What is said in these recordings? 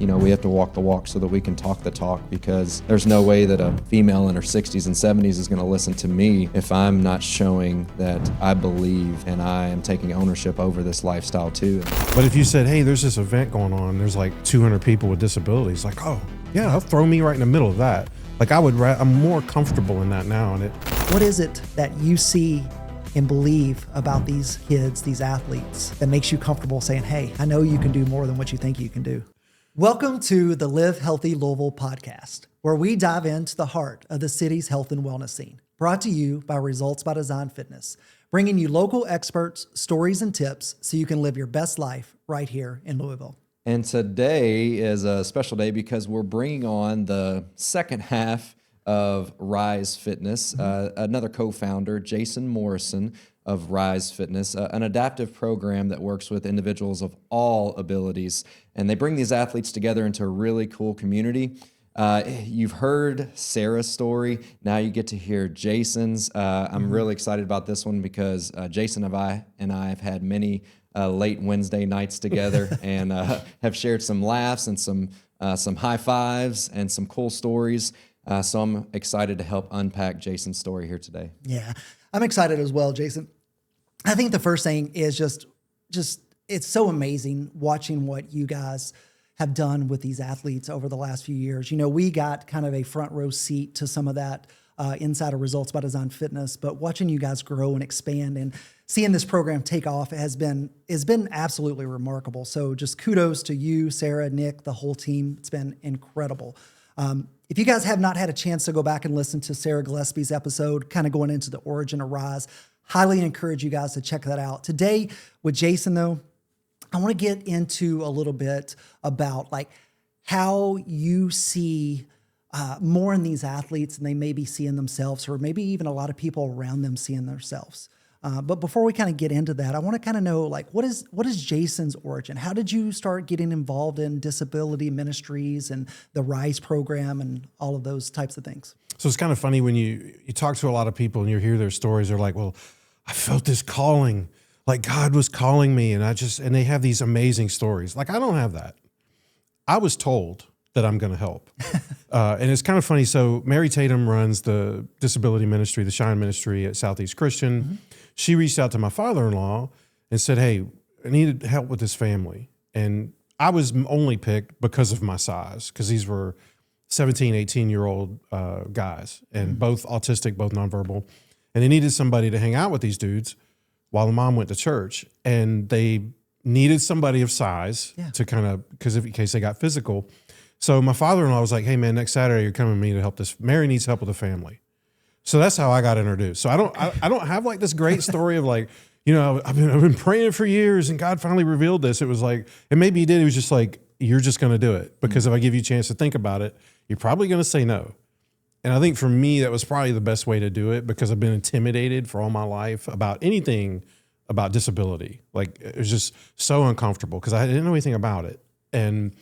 we have to walk the walk so that we can talk the talk, because there's no way that a female in her 60s and 70s is going to listen to me if I'm not showing that I believe and I am taking ownership over this lifestyle too. But if you said, hey, there's this event going on, there's like 200 people with disabilities, like, oh, yeah, I'll throw me right in the middle of that. Like I'm more comfortable in that now. What is it that you see and believe about these kids, these athletes, that makes you comfortable saying, hey, I know you can do more than what you think you can do? Welcome to the Live Healthy Louisville podcast, where we dive into the heart of the city's health and wellness scene. Brought to you by Results by Design Fitness, bringing you local experts, stories, and tips so you can live your best life right here in Louisville. And today is a special day because we're bringing on the second half of Rise Fitness, another co-founder, Jason Morrison of Rise Fitness, an adaptive program that works with individuals of all abilities. And they bring these athletes together into a really cool community. You've heard Sarah's story. Now you get to hear Jason's. I'm really excited about this one because Jason and I have had many late Wednesday nights together and have shared some laughs and some high fives and some cool stories. So I'm excited to help unpack Jason's story here today. Yeah, I'm excited as well, Jason. I think the first thing is just it's so amazing watching what you guys have done with these athletes over the last few years. You know, we got kind of a front row seat to some of that inside of Results by Design Fitness, but watching you guys grow and expand and seeing this program take off has been absolutely remarkable. So just kudos to you, Sarah, Nick, the whole team. It's been incredible. If you guys have not had a chance to go back and listen to Sarah Gillespie's episode, kind of going into the origin of Rise, highly encourage you guys to check that out. Today with Jason, though, I want to get into a little bit about like how you see more in these athletes than they may be seeing themselves, or maybe even a lot of people around them seeing themselves. But before we kind of get into that, I want to kind of know, like, what is Jason's origin? How did you start getting involved in disability ministries and the RISE program and all of those types of things? So it's kind of funny when you talk to a lot of people and you hear their stories. They're like, well, I felt this calling, like God was calling me. And they have these amazing stories. Like, I don't have that. I was told that I'm going to help. And it's kind of funny. So Mary Tatum runs the disability ministry, the Shine ministry at Southeast Christian. Mm-hmm. She reached out to my father-in-law and said, hey, I needed help with this family. And I was only picked because of my size, because these were 17, 18-year-old guys, and both autistic, both nonverbal. And they needed somebody to hang out with these dudes while the mom went to church. And they needed somebody of size to kind of, because in case they got physical. So my father-in-law was like, hey, man, next Saturday you're coming with me to help this. Mary needs help with the family. So that's how I got introduced. So I don't have like this great story of like, you know, I've been praying for years and God finally revealed this. It was like, and maybe he did. It was just like, you're just going to do it, because if I give you a chance to think about it, you're probably going to say no. And I think for me, that was probably the best way to do it, because I've been intimidated for all my life about anything about disability. Like, it was just so uncomfortable because I didn't know anything about it. And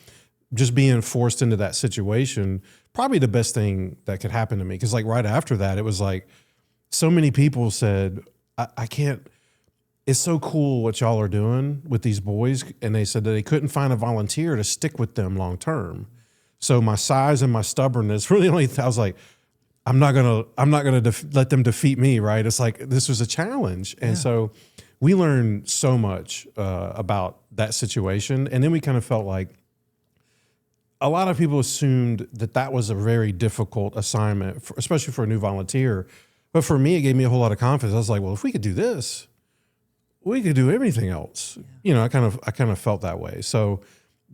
just being forced into that situation, probably the best thing that could happen to me. Because like right after that, it was like so many people said, I can't, it's so cool what y'all are doing with these boys. And they said that they couldn't find a volunteer to stick with them long term. So my size and my stubbornness really I was like, I'm not gonna let them defeat me, right? It's like, this was a challenge. And so we learned so much about that situation. And then we kind of felt like, a lot of people assumed that was a very difficult assignment, especially for a new volunteer. But for me, it gave me a whole lot of confidence. I was like, well, if we could do this, we could do everything else. Yeah. You know, I kind of felt that way. So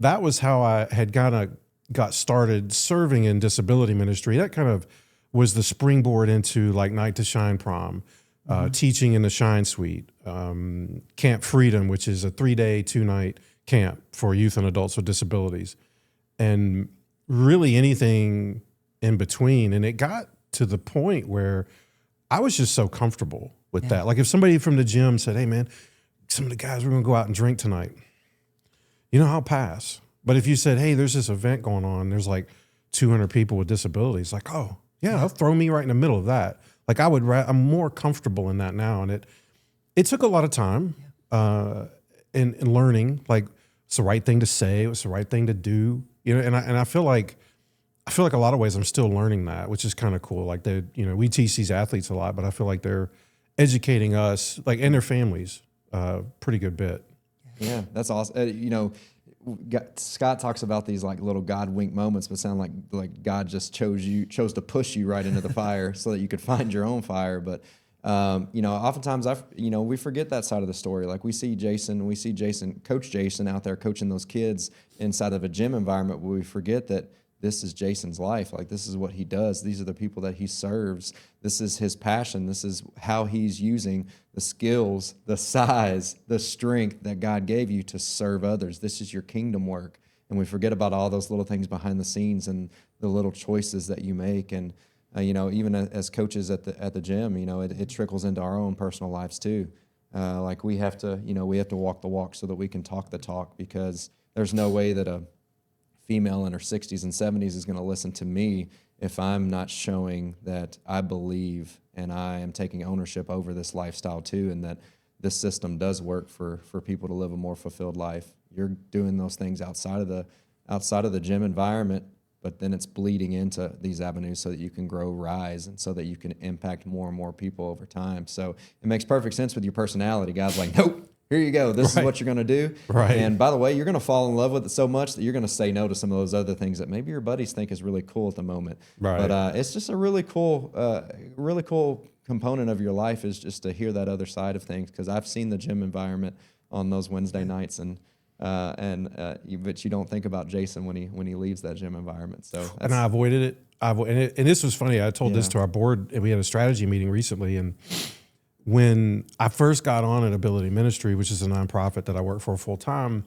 that was how I had got started serving in disability ministry. That kind of was the springboard into like Night to Shine prom, teaching in the Shine Suite, Camp Freedom, which is a 3-day, 2-night camp for youth and adults with disabilities. And really anything in between. And it got to the point where I was just so comfortable with that. Like if somebody from the gym said, hey man, some of the guys, we're going to go out and drink tonight. You know, I'll pass. But if you said, hey, there's this event going on, there's like 200 people with disabilities, like, oh yeah, I'll throw me right in the middle of that. Like I'm more comfortable in that now. And it took a lot of time in learning, like it's the right thing to say, it's the right thing to do. you know, and I feel like a lot of ways I'm still learning that, which is kind of cool. Like we teach these athletes a lot, but I feel like they're educating us, like, and their families, pretty good bit. Yeah, that's awesome. Scott talks about these like little God wink moments, but sound like God just chose to push you right into the fire so that you could find your own fire. But oftentimes we forget that side of the story. Like we see Coach Jason out there coaching those kids inside of a gym environment, but we forget that this is Jason's life. Like this is what he does. These are the people that he serves. This is his passion. This is how he's using the skills, the size, the strength that God gave you to serve others. This is your kingdom work. And we forget about all those little things behind the scenes and the little choices that you make. And, even as coaches at the gym, it trickles into our own personal lives too. Like we have to walk the walk so that we can talk the talk, because there's no way that a female in her 60s and 70s is going to listen to me if I'm not showing that I believe and I am taking ownership over this lifestyle too, and that this system does work for people to live a more fulfilled life. You're doing those things outside of the gym environment, but then it's bleeding into these avenues so that you can grow Rise and so that you can impact more and more people over time. So it makes perfect sense with your personality. God's like, nope, here you go. This is what you're going to do. Right. And by the way, you're going to fall in love with it so much that you're going to say no to some of those other things that maybe your buddies think is really cool at the moment. Right. But it's just a really cool component of your life is just to hear that other side of things, because I've seen the gym environment on those Wednesday nights, but you don't think about Jason when he leaves that gym environment. So and I avoided it. And this was funny. I told this to our board, and we had a strategy meeting recently, and when I first got on at Ability Ministry, which is a nonprofit that I work for full time,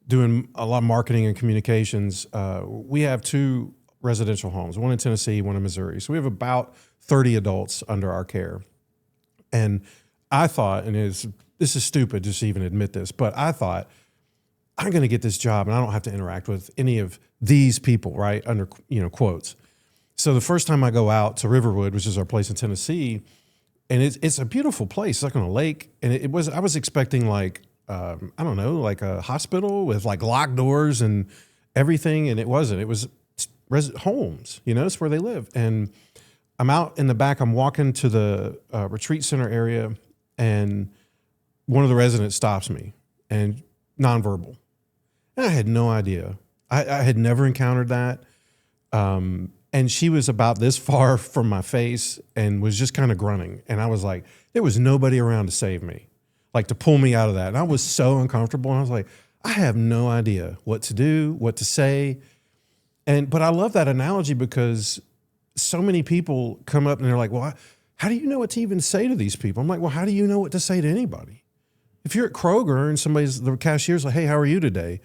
doing a lot of marketing and communications, we have 2 residential homes, one in Tennessee, one in Missouri. So we have about 30 adults under our care. And I thought, and this is stupid just to even admit this, but I thought, I'm going to get this job and I don't have to interact with any of these people, right? Under, quotes. So the first time I go out to Riverwood, which is our place in Tennessee, and it's a beautiful place. It's like on a lake. And I was expecting like a hospital with like locked doors and everything. And it wasn't. It was homes, it's where they live. And I'm out in the back. I'm walking to the retreat center area, and one of the residents stops me, and nonverbal. And I had no idea. I had never encountered that. And she was about this far from my face and was just kind of grunting. And I was like, there was nobody around to save me, like to pull me out of that. And I was so uncomfortable. And I was like, I have no idea what to do, what to say. But I love that analogy, because so many people come up and they're like, well, how do you know what to even say to these people? I'm like, well, how do you know what to say to anybody? If you're at Kroger and the cashier's like, hey, how are you today?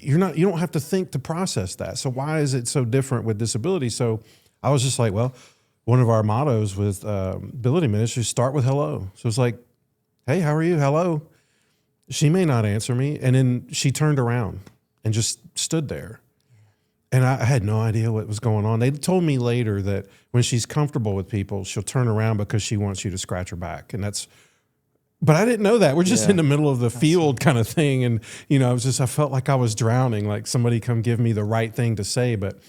You don't have to think to process that. So why is it so different with disability? So I was just like, well, one of our mottos with Ability Ministry is start with hello. So it's like, hey, how are you? Hello. She may not answer me. And then she turned around and just stood there. And I had no idea what was going on. They told me later that when she's comfortable with people, she'll turn around because she wants you to scratch her back. But I didn't know that. We're just in the middle of the field kind of thing. And, I felt like I was drowning, like somebody come give me the right thing to say. But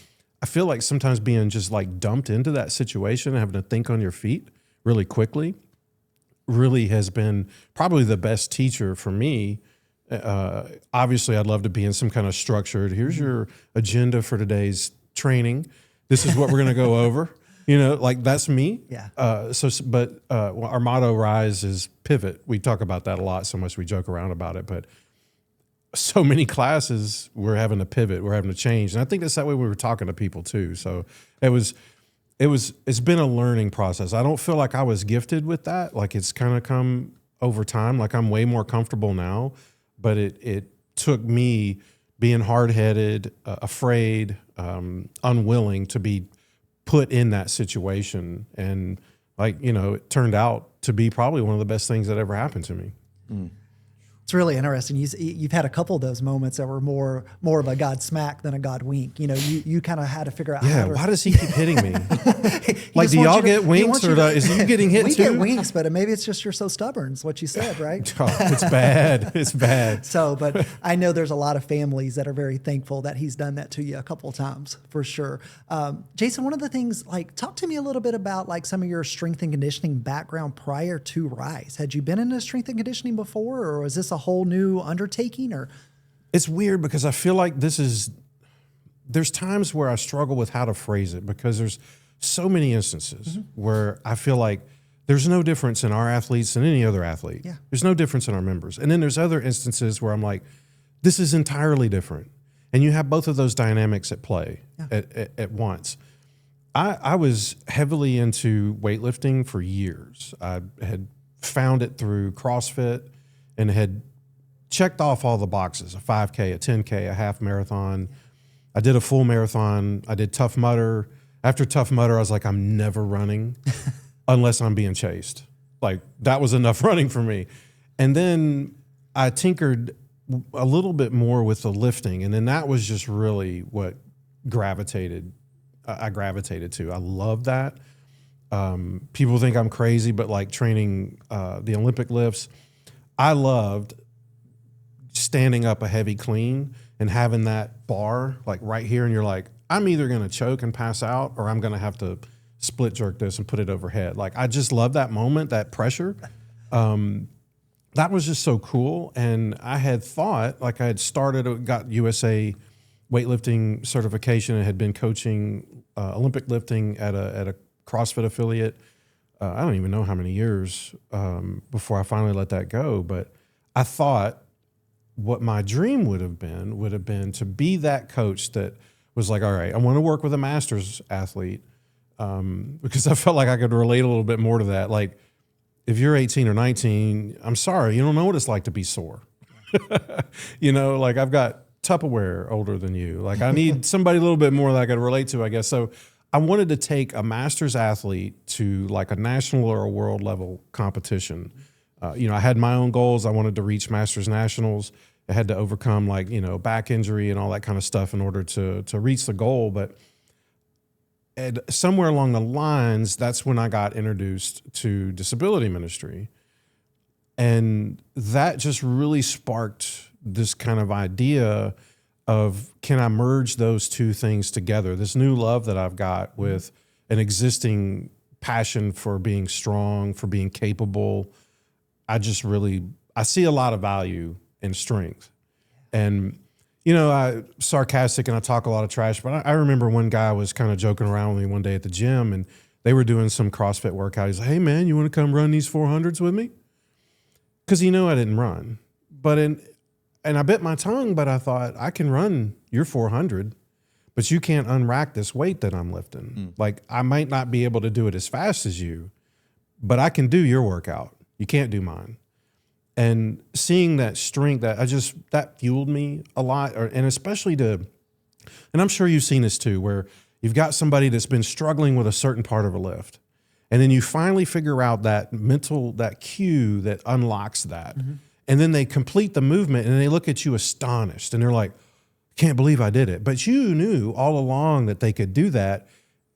I feel like sometimes being just like dumped into that situation and having to think on your feet really quickly really has been probably the best teacher for me. Obviously, I'd love to be in some kind of structured, here's your agenda for today's training. This is what we're going to go over. Like that's me. Yeah. Our motto, Rise, is pivot. We talk about that a lot, so much we joke around about it. But so many classes, we're having to pivot, we're having to change, and I think that's that way we were talking to people too. So it's been a learning process. I don't feel like I was gifted with that. Like it's kind of come over time. Like I'm way more comfortable now, but it took me being hard-headed, afraid, unwilling to be put in that situation. And it turned out to be probably one of the best things that ever happened to me. It's really interesting. You've had a couple of those moments that were more of a God smack than a God wink. You kind of had to figure out. Yeah, why does he keep hitting me? Like, do y'all get winks, or is you getting hit we too? We get winks, but maybe it's just you're so stubborn. Is what you said, right? Oh, it's bad. It's bad. So, but I know there's a lot of families that are very thankful that he's done that to you a couple of times, for sure. Jason, one of the things, like, talk to me a little bit about like some of your strength and conditioning background prior to Rise. Had you been into strength and conditioning before, or was this a whole new undertaking? Or it's weird because I feel like there's times where I struggle with how to phrase it, because there's so many instances where I feel like there's no difference in our athletes than any other athlete. Yeah. There's no difference in our members. And then there's other instances where I'm like, this is entirely different. And you have both of those dynamics at play at once. I was heavily into weightlifting for years. I had found it through CrossFit and had checked off all the boxes: a 5K, a 10K, a half marathon. I did a full marathon. I did Tough Mudder. After Tough Mudder, I was like, I'm never running unless I'm being chased. Like, that was enough running for me. And then I tinkered a little bit more with the lifting. And then that was just really what I gravitated to. I love that. People think I'm crazy, but like training the Olympic lifts, I loved standing up a heavy clean and having that bar like right here, and you're like, I'm either going to choke and pass out, or I'm going to have to split jerk this and put it overhead. Like, I just love that moment, that pressure. That was just so cool. And I had thought, like, I had got USA weightlifting certification and had been coaching Olympic lifting at a CrossFit affiliate. I don't even know how many years before I finally let that go. But I thought what my dream would have been to be that coach that was like, all right, I want to work with a masters athlete, because I felt like I could relate a little bit more to that. Like, if you're 18 or 19, I'm sorry, you don't know what it's like to be sore. Like, I've got Tupperware older than you. Like, I need somebody a little bit more that I could relate to, I guess. So I wanted to take a masters athlete to like a national or a world level competition. I had my own goals. I wanted to reach masters nationals. I had to overcome back injury and all that kind of stuff in order to reach the goal. But somewhere along the lines, that's when I got introduced to disability ministry. And that just really sparked this kind of idea of, can I merge those two things together? This new love that I've got with an existing passion for being strong, for being capable. I see a lot of value in strength. And, I'm sarcastic and I talk a lot of trash, but I remember one guy was kind of joking around with me one day at the gym, and they were doing some CrossFit workout. He's like, hey man, you want to come run these 400s with me? Because I didn't run. And I bit my tongue, but I thought, I can run your 400, but you can't unrack this weight that I'm lifting. Like, I might not be able to do it as fast as you, but I can do your workout. You can't do mine. And seeing that strength, that fueled me a lot. And especially and I'm sure you've seen this too, where you've got somebody that's been struggling with a certain part of a lift, and then you finally figure out that cue that unlocks that. And then they complete the movement and they look at you astonished and they're like, can't believe I did it. But you knew all along that they could do that.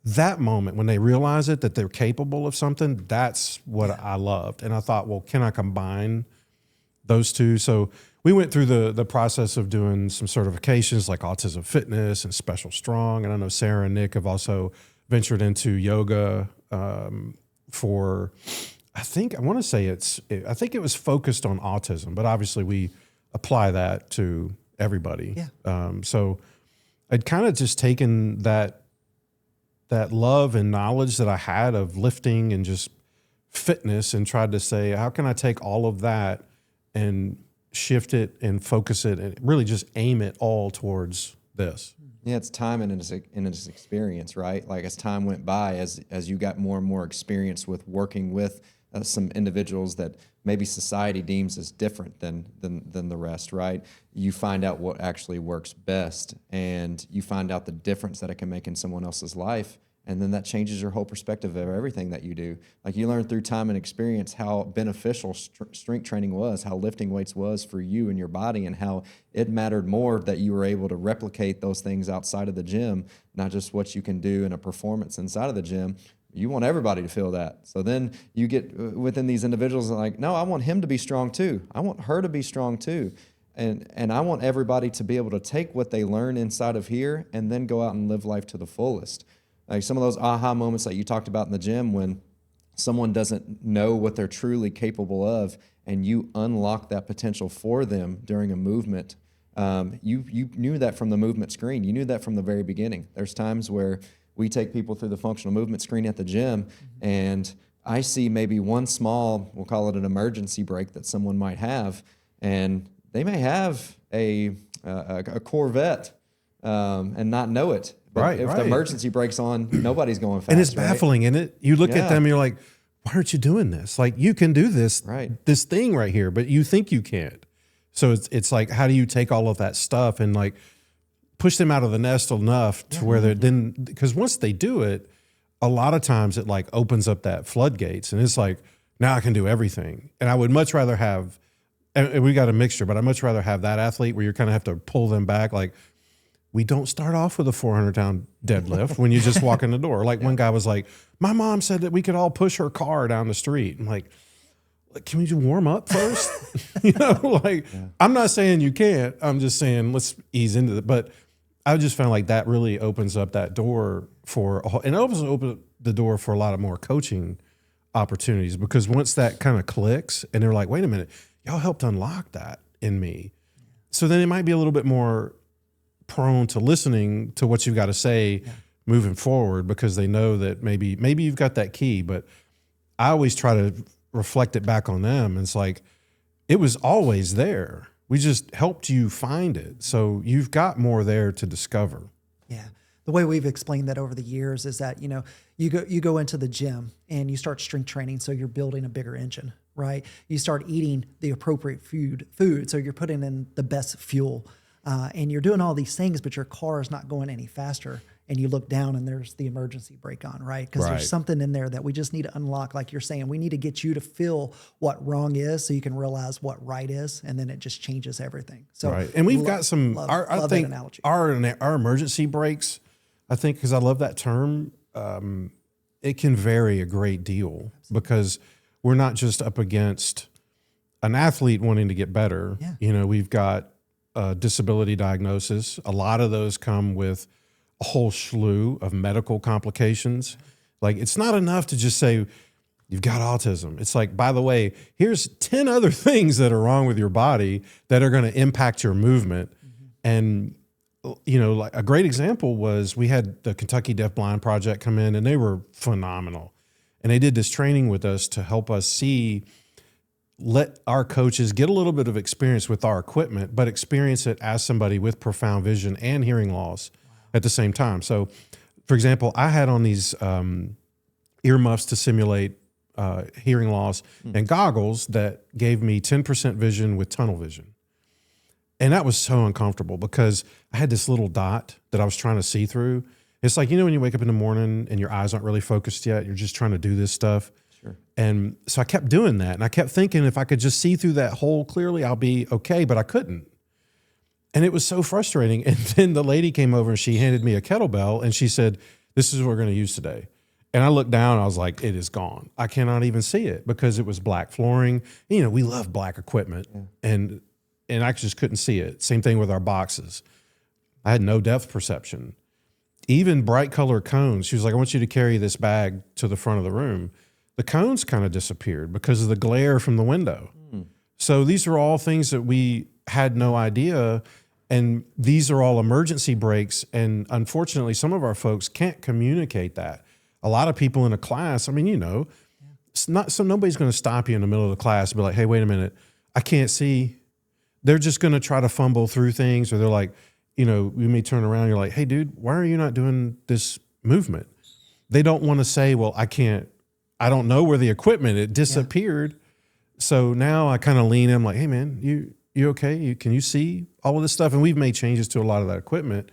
That moment when they realize that they're capable of something, that's what I loved. And I thought, well, can I combine those two? So we went through the process of doing some certifications like Autism Fitness and Special Strong. And I know Sarah and Nick have also ventured into yoga for, I think it was focused on autism, but obviously we apply that to everybody. Yeah. So I'd kind of just taken that love and knowledge that I had of lifting and just fitness and tried to say, how can I take all of that and shift it and focus it and really just aim it all towards this? Yeah, it's time and it's experience, right? Like, as time went by, as you got more and more experience with working with some individuals that maybe society deems as different than the rest, right? You find out what actually works best, and you find out the difference that it can make in someone else's life, And then that changes your whole perspective of everything that you do. Like you learn through time and experience how beneficial strength training was, how lifting weights was for you and your body, and how it mattered more that you were able to replicate those things outside of the gym, not just what you can do in a performance inside of the gym. You want everybody to feel that. So then you get within these individuals like, no, I want him to be strong too. I want her to be strong too. And I want everybody to be able to take what they learn inside of here and then go out and live life to the fullest. Like some of those aha moments that you talked about in the gym when someone doesn't know what they're truly capable of and you unlock that potential for them during a movement. You knew that from the movement screen. You knew that from the very beginning. There's times where we take people through the functional movement screen at the gym and I see maybe one small, we'll call it an emergency brake that someone might have, and they may have a Corvette and not know it. But if the emergency brake's on, nobody's going fast. And it's baffling, isn't it? You look at them, you're like, why aren't you doing this? Like you can do this, this thing right here, but you think you can't. So it's like, how do you take all of that stuff and like push them out of the nest enough to where they're then, because once they do it, a lot of times it like opens up that floodgates and it's like, now I can do everything. And I would much rather have, and we got a mixture, but I'd much rather have that athlete where you kind of have to pull them back. Like, we don't start off with a 400-pound deadlift when you just walk in the door. Like one guy was like, my mom said that we could all push her car down the street. I'm like, can we just warm up first? I'm not saying you can't. I'm just saying let's ease into it. But I just found like that really opens up that door and it also opens the door for a lot of more coaching opportunities, because once that kind of clicks and they're like, wait a minute, y'all helped unlock that in me. So then it might be a little bit more prone to listening to what you've got to say moving forward, because they know that maybe you've got that key. But I always try to reflect it back on them. And it's like, it was always there. We just helped you find it. So you've got more there to discover. Yeah. The way we've explained that over the years is that, you go into the gym and you start strength training. So you're building a bigger engine, right? You start eating the appropriate food. So you're putting in the best fuel. And you're doing all these things, but your car is not going any faster. And you look down and there's the emergency brake on, right? Because there's something in there that we just need to unlock. Like you're saying, we need to get you to feel what wrong is so you can realize what right is. And then it just changes everything. So, and we've got some, I think analogy. Our emergency brakes, I think, because I love that term, it can vary a great deal. Absolutely. Because we're not just up against an athlete wanting to get better. Yeah. We've got disability diagnosis. A lot of those come with a whole slew of medical complications. Like, it's not enough to just say you've got autism. It's like, by the way, here's 10 other things that are wrong with your body that are going to impact your movement. And like a great example was we had the Kentucky Deafblind Project come in, and they were phenomenal. And they did this training with us to help us let our coaches get a little bit of experience with our equipment, but experience it as somebody with profound vision and hearing loss at the same time. So, for example, I had on these earmuffs to simulate hearing loss and goggles that gave me 10% vision with tunnel vision. And that was so uncomfortable because I had this little dot that I was trying to see through. It's like, when you wake up in the morning and your eyes aren't really focused yet, you're just trying to do this stuff. Sure. And so I kept doing that. And I kept thinking if I could just see through that hole clearly, I'll be okay, but I couldn't. And it was so frustrating. And then the lady came over and she handed me a kettlebell and she said, this is what we're going to use today. And I looked down and I was like, it is gone. I cannot even see it because it was black flooring. We love black equipment. Yeah. And I just couldn't see it. Same thing with our boxes. I had no depth perception. Even bright color cones. She was like, I want you to carry this bag to the front of the room. The cones kind of disappeared because of the glare from the window. So these are all things that we had no idea. And these are all emergency brakes. And unfortunately, some of our folks can't communicate that. A lot of people in a class, it's not, so nobody's going to stop you in the middle of the class and be like, hey, wait a minute, I can't see. They're just going to try to fumble through things, or they're like, we may turn around and you're like, hey, dude, why are you not doing this movement? They don't want to say, well, I don't know where the equipment, it disappeared. Yeah. So now I kind of lean in, I'm like, hey, man, you okay? Can you see all of this stuff? And we've made changes to a lot of that equipment.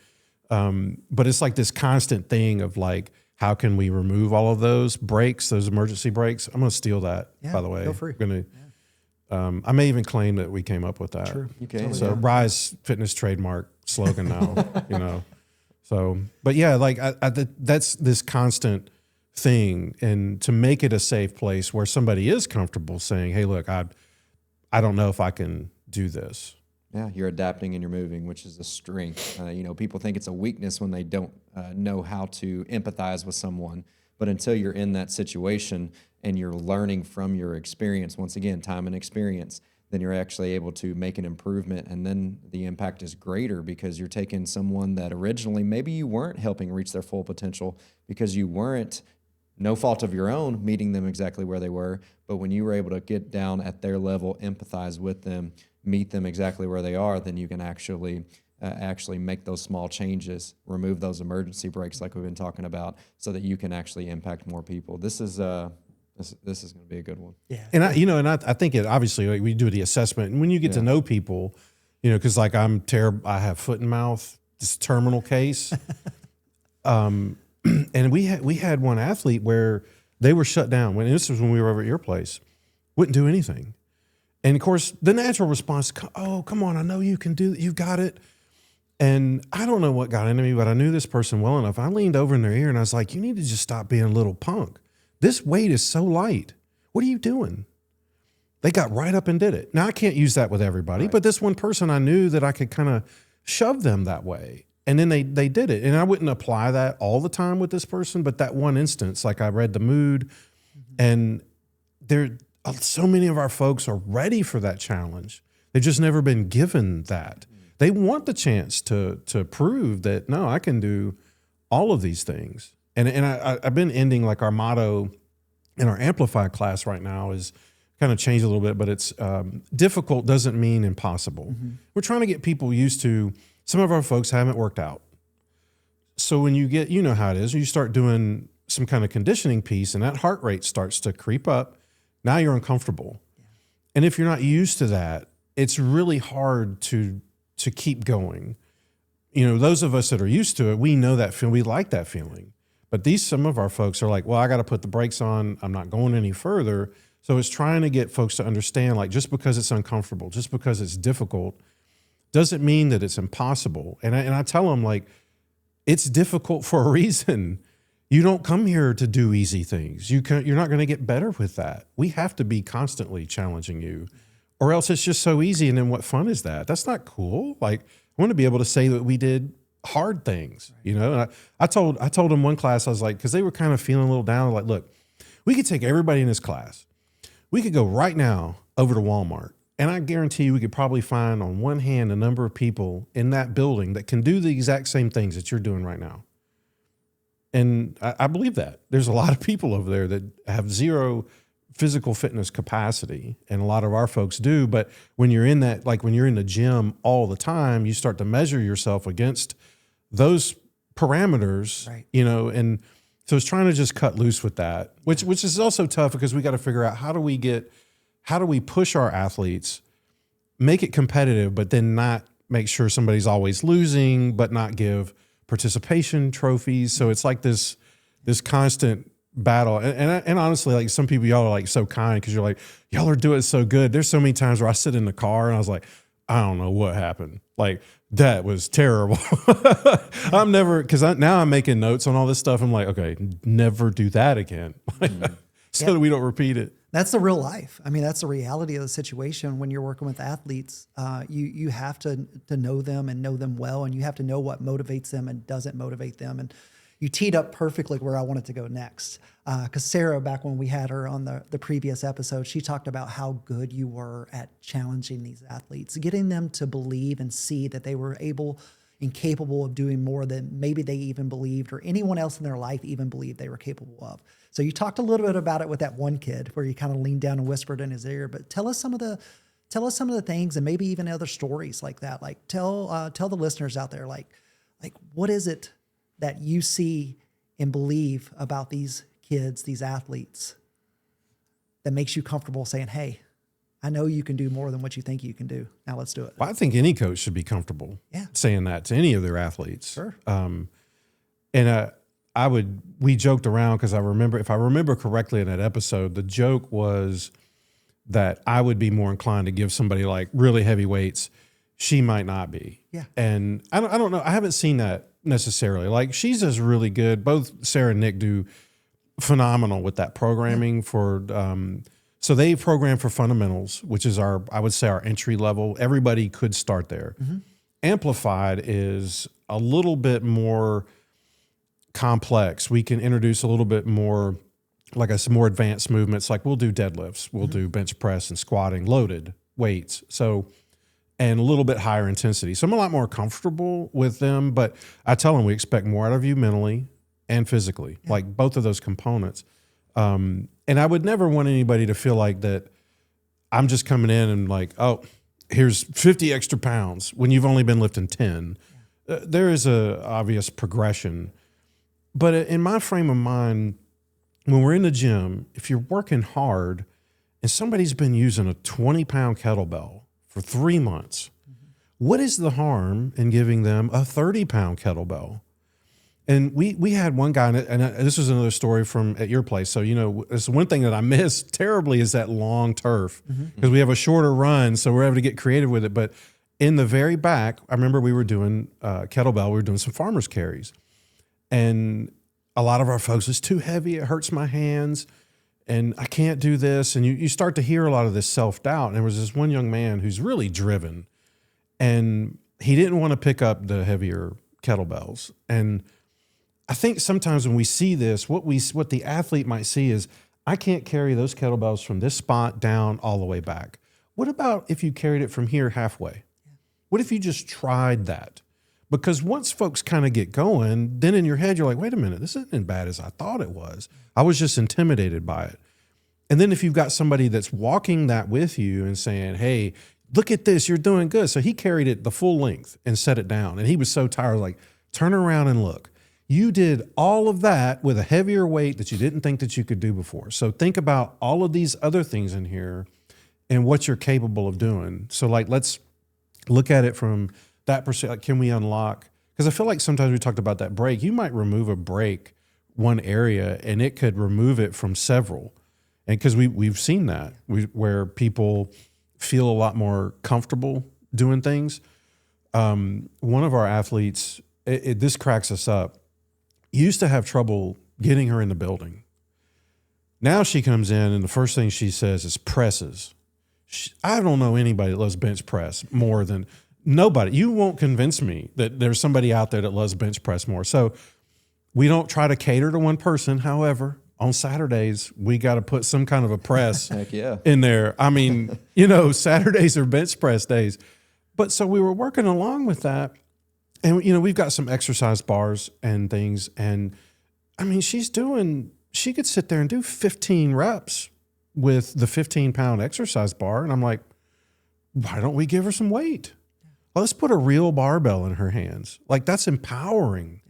But it's like this constant thing of like, how can we remove all of those brakes, those emergency brakes? I'm going to steal that, Yeah, by the way. feel free. I may even claim that we came up with that. True. You can. So Rise Fitness trademark slogan now, So, but yeah, like that's this constant thing, and to make it a safe place where somebody is comfortable saying, "Hey, look, I don't know if I can do this." Yeah, you're adapting and you're moving, which is a strength. People think it's a weakness when they don't know how to empathize with someone. But until you're in that situation and you're learning from your experience, once again, time and experience, then you're actually able to make an improvement. And then the impact is greater because you're taking someone that originally maybe you weren't helping reach their full potential because you weren't, no fault of your own, meeting them exactly where they were. But when you were able to get down at their level, empathize with them, meet them exactly where they are, then you can actually make those small changes, remove those emergency brakes like we've been talking about, so that you can actually impact more people. This is going to be a good one. Yeah, and I think it obviously, like, we do the assessment, and when you get to know people, because like I'm terrible, I have foot and mouth, this terminal case, and we had one athlete where they were shut down this was when we were over at your place, wouldn't do anything. And of course, the natural response, oh, come on, I know you can do it. You've got it. And I don't know what got into me, but I knew this person well enough. I leaned over in their ear and I was like, you need to just stop being a little punk. This weight is so light. What are you doing? They got right up and did it. Now, I can't use that with everybody, but this one person, I knew that I could kind of shove them that way. And then they did it. And I wouldn't apply that all the time with this person, but that one instance, like, I read the mood, and so many of our folks are ready for that challenge. They've just never been given that. They want the chance to prove that, no, I can do all of these things. And I've been ending, like, our motto in our Amplify class right now is kind of changed a little bit, but it's difficult doesn't mean impossible. We're trying to get people used to, some of our folks haven't worked out. So when you get, how it is, you start doing some kind of conditioning piece and that heart rate starts to creep up. Now you're uncomfortable. And if you're not used to that, it's really hard to keep going. Those of us that are used to it, we know that feeling. We like that feeling. But some of our folks are like, well, I got to put the brakes on. I'm not going any further. So it's trying to get folks to understand, like, just because it's uncomfortable, just because it's difficult, doesn't mean that it's impossible. And I tell them, like, it's difficult for a reason. You don't come here to do easy things. You're not going to get better with that. We have to be constantly challenging you, or else it's just so easy. And then what fun is that? That's not cool. Like, I want to be able to say that we did hard things, And I told them one class, I was like, because they were kind of feeling a little down. Like, look, we could take everybody in this class. We could go right now over to Walmart, and I guarantee you we could probably find on one hand a number of people in that building that can do the exact same things that you're doing right now. And I believe that. There's a lot of people over there that have zero physical fitness capacity, and a lot of our folks do. But when you're in that, like when you're in the gym all the time, you start to measure yourself against those parameters, right. And so it's trying to just cut loose with that, which is also tough because we got to figure out how do we push our athletes, make it competitive, but then not make sure somebody's always losing, but not give participation trophies. So it's like this constant battle. And honestly, like, some people, y'all are like so kind because you're like, y'all are doing so good. There's so many times where I sit in the car and I was like, I don't know what happened. Like, that was terrible. Now I'm making notes on all this stuff. I'm like, okay, never do that again. So that we don't repeat it. That's the real life. I mean, that's the reality of the situation when you're working with athletes. You have to know them and know them well, and you have to know what motivates them and doesn't motivate them. And you teed up perfectly where I wanted to go next. Because Sarah, back when we had her on the previous episode, she talked about how good you were at challenging these athletes, getting them to believe and see that they were able and capable of doing more than maybe they even believed or anyone else in their life even believed they were capable of. So you talked a little bit about it with that one kid where you kind of leaned down and whispered in his ear, but tell us some of the things, and maybe even other stories like that. Like, tell the listeners out there, like what is it that you see and believe about these kids, these athletes, that makes you comfortable saying, hey, I know you can do more than what you think you can do. Now let's do it. Well, I think any coach should be comfortable saying that to any of their athletes. Sure. And we joked around because if I remember correctly in that episode, the joke was that I would be more inclined to give somebody like really heavy weights. She might not be. Yeah. And I don't know. I haven't seen that necessarily. Like she's just really good. Both Sarah and Nick do phenomenal with that programming for, so they program for fundamentals, which is I would say our entry level. Everybody could start there. Amplified is a little bit more complex. We can introduce a little bit more, like I said, more advanced movements. Like we'll do deadlifts, we'll do bench press and squatting, loaded weights. So, and a little bit higher intensity. So I'm a lot more comfortable with them, but I tell them we expect more out of you mentally and physically, like both of those components. And I would never want anybody to feel like that I'm just coming in and like, oh, here's 50 extra pounds when you've only been lifting 10. There is a obvious progression. But in my frame of mind, when we're in the gym, if you're working hard and somebody's been using a 20-pound kettlebell for 3 months, what is the harm in giving them a 30-pound kettlebell? And we had one guy, and this was another story from at your place. So, it's one thing that I miss terribly is that long turf because we have a shorter run, so we're able to get creative with it. But in the very back, I remember we were doing kettlebell. We were doing some farmer's carries. And a lot of our folks, it's too heavy. It hurts my hands. And I can't do this. And you start to hear a lot of this self-doubt. And there was this one young man who's really driven. And he didn't want to pick up the heavier kettlebells. And I think sometimes when we see this, what the athlete might see is, I can't carry those kettlebells from this spot down all the way back. What about if you carried it from here halfway? What if you just tried that? Because once folks kind of get going, then in your head, you're like, wait a minute, this isn't as bad as I thought it was. I was just intimidated by it. And then if you've got somebody that's walking that with you and saying, hey, look at this, you're doing good. So he carried it the full length and set it down. And he was so tired, like, turn around and look. You did all of that with a heavier weight that you didn't think that you could do before. So think about all of these other things in here and what you're capable of doing. So like, let's look at it from that perspective. Like, can we unlock? Because I feel like sometimes we talked about that break. You might remove a break one area and it could remove it from several. And because we've seen that where people feel a lot more comfortable doing things. One of our athletes, this cracks us up, used to have trouble getting her in the building. Now she comes in and the first thing she says is presses. I don't know anybody that loves bench press more than nobody. You won't convince me that there's somebody out there that loves bench press more. So we don't try to cater to one person. However, on Saturdays, we got to put some kind of a press Heck yeah. in there. I mean, Saturdays are bench press days. But so we were working along with that. And, we've got some exercise bars and things. And I mean, she could sit there and do 15 reps with the 15-pound exercise bar. And I'm like, why don't we give her some weight? Let's put a real barbell in her hands. Like, that's empowering,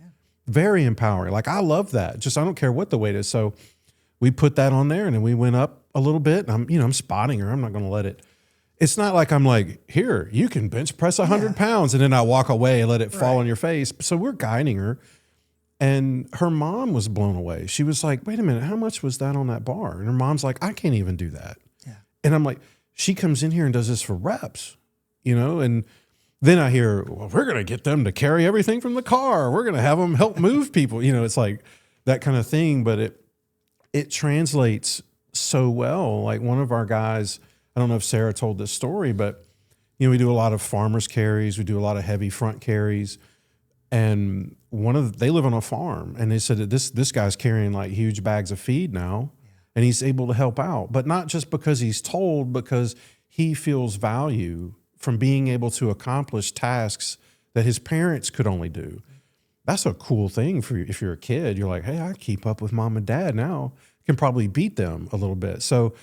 very empowering. Like, I love that. I don't care what the weight is. So we put that on there and then we went up a little bit. And I'm spotting her. I'm not going to let it. It's not like I'm like, here, you can bench press 100 pounds. And then I walk away and let it fall on your face. So we're guiding her. And her mom was blown away. She was like, wait a minute, how much was that on that bar? And her mom's like, I can't even do that. Yeah. And I'm like, she comes in here and does this for reps, and then I hear, well, we're going to get them to carry everything from the car. We're going to have them help move people. It's like that kind of thing. But it translates so well. Like one of our guys, I don't know if Sarah told this story, but we do a lot of farmers carries. We do a lot of heavy front carries. And they live on a farm, and they said that this guy's carrying like huge bags of feed now, and he's able to help out, but not just because he's told, because he feels value from being able to accomplish tasks that his parents could only do. That's a cool thing for you. If you're a kid, you're like, hey, I keep up with mom and dad now. I can probably beat them a little bit. So,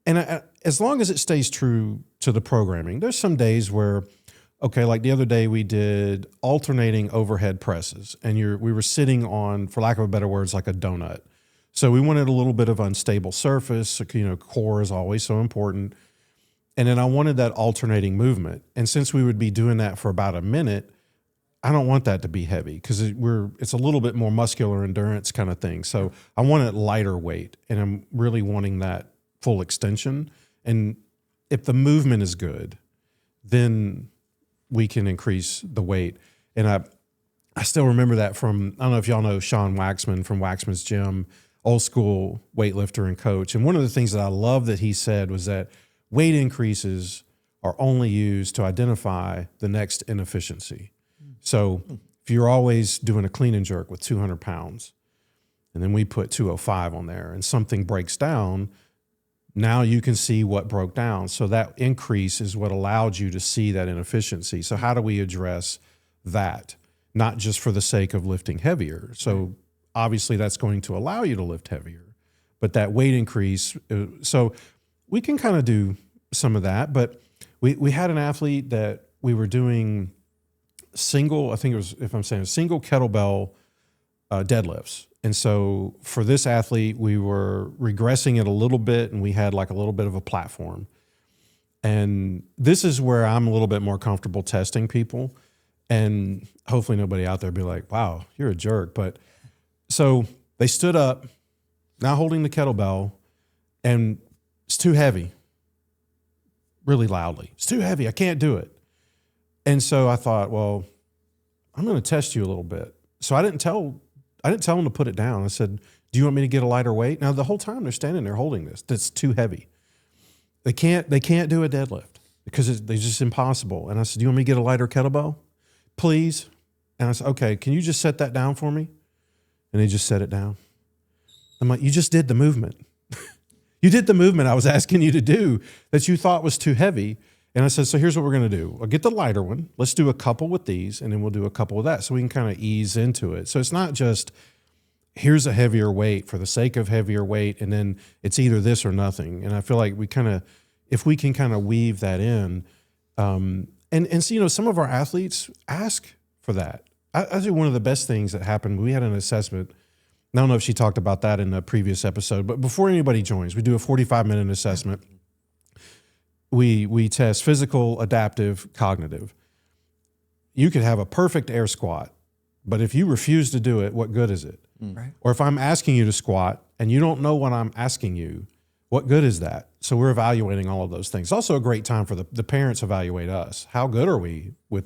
and as long as it stays true to the programming, there's some days where, okay, like the other day we did alternating overhead presses, and we were sitting on, for lack of a better words, like a donut. So we wanted a little bit of unstable surface. Core is always so important. And then I wanted that alternating movement. And since we would be doing that for about a minute, I don't want that to be heavy because it's a little bit more muscular endurance kind of thing. So I want it lighter weight, and I'm really wanting that full extension. And if the movement is good, then we can increase the weight. And I still remember that from, I don't know if y'all know Sean Waxman from Waxman's Gym, old school weightlifter and coach. And one of the things that I love that he said was that weight increases are only used to identify the next inefficiency. So if you're always doing a clean and jerk with 200 pounds, and then we put 205 on there and something breaks down, now you can see what broke down. So that increase is what allowed you to see that inefficiency. So how do we address that? Not just for the sake of lifting heavier. So obviously that's going to allow you to lift heavier, but that weight increase. So we can kind of do some of that, but we had an athlete that we were doing single, I think it was, if I'm saying single kettlebell deadlifts. And so for this athlete, we were regressing it a little bit, and we had like a little bit of a platform. And this is where I'm a little bit more comfortable testing people. And hopefully nobody out there be like, wow, you're a jerk. But so they stood up, now holding the kettlebell, and it's too heavy, really loudly. It's too heavy. I can't do it. And so I thought, well, I'm going to test you a little bit. So I didn't tell them to put it down. I said, do you want me to get a lighter weight? Now the whole time they're standing there holding this, that's too heavy. They can't do a deadlift because it's just impossible. And I said, do you want me to get a lighter kettlebell, please? And I said, okay, can you just set that down for me? And they just set it down. I'm like, you just did the movement. You did the movement I was asking you to do that you thought was too heavy. And I said, so here's what we're going to do. I'll get the lighter one. Let's do a couple with these, and then we'll do a couple with that so we can kind of ease into it. So it's not just here's a heavier weight for the sake of heavier weight, and then it's either this or nothing. And I feel like if we can kind of weave that in, and so, some of our athletes ask for that. I think one of the best things that happened, we had an assessment. I don't know if she talked about that in the previous episode, but before anybody joins, we do a 45-minute assessment. We test physical, adaptive, cognitive. You could have a perfect air squat, but if you refuse to do it, what good is it? Right. Or if I'm asking you to squat and you don't know what I'm asking you, what good is that? So we're evaluating all of those things. It's also a great time for the parents evaluate us. How good are we with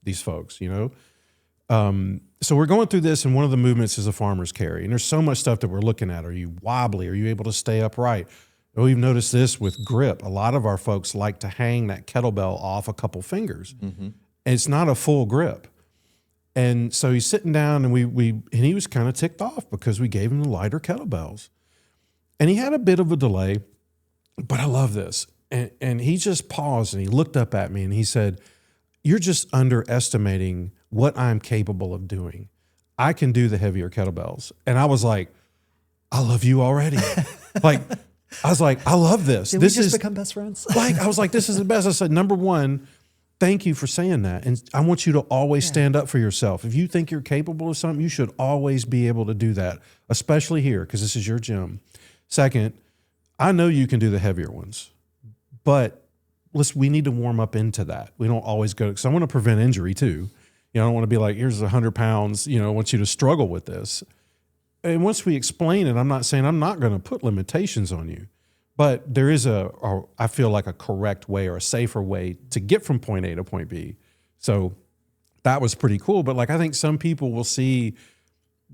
these folks, So we're going through this, and one of the movements is a farmer's carry. And there's so much stuff that we're looking at. Are you wobbly? Are you able to stay upright? We've noticed this with grip. A lot of our folks like to hang that kettlebell off a couple fingers. Mm-hmm. And it's not a full grip. And so he's sitting down, and he was kind of ticked off because we gave him the lighter kettlebells. And he had a bit of a delay, but I love this. And he just paused, and he looked up at me, and he said, you're just underestimating what I'm capable of doing. I can do the heavier kettlebells. And I was like, I love you already. I was like, I love this. Did we just become best friends? I was like, this is the best. I said, number one, thank you for saying that. And I want you to always stand up for yourself. If you think you're capable of something, you should always be able to do that, especially here, because this is your gym. Second, I know you can do the heavier ones, but we need to warm up into that. We don't always go, because I want to prevent injury too. I don't want to be like, here's 100 pounds, I want you to struggle with this. And once we explain it, I'm not saying I'm not going to put limitations on you, but there is I feel like a correct way or a safer way to get from point A to point B. So that was pretty cool. But I think some people will see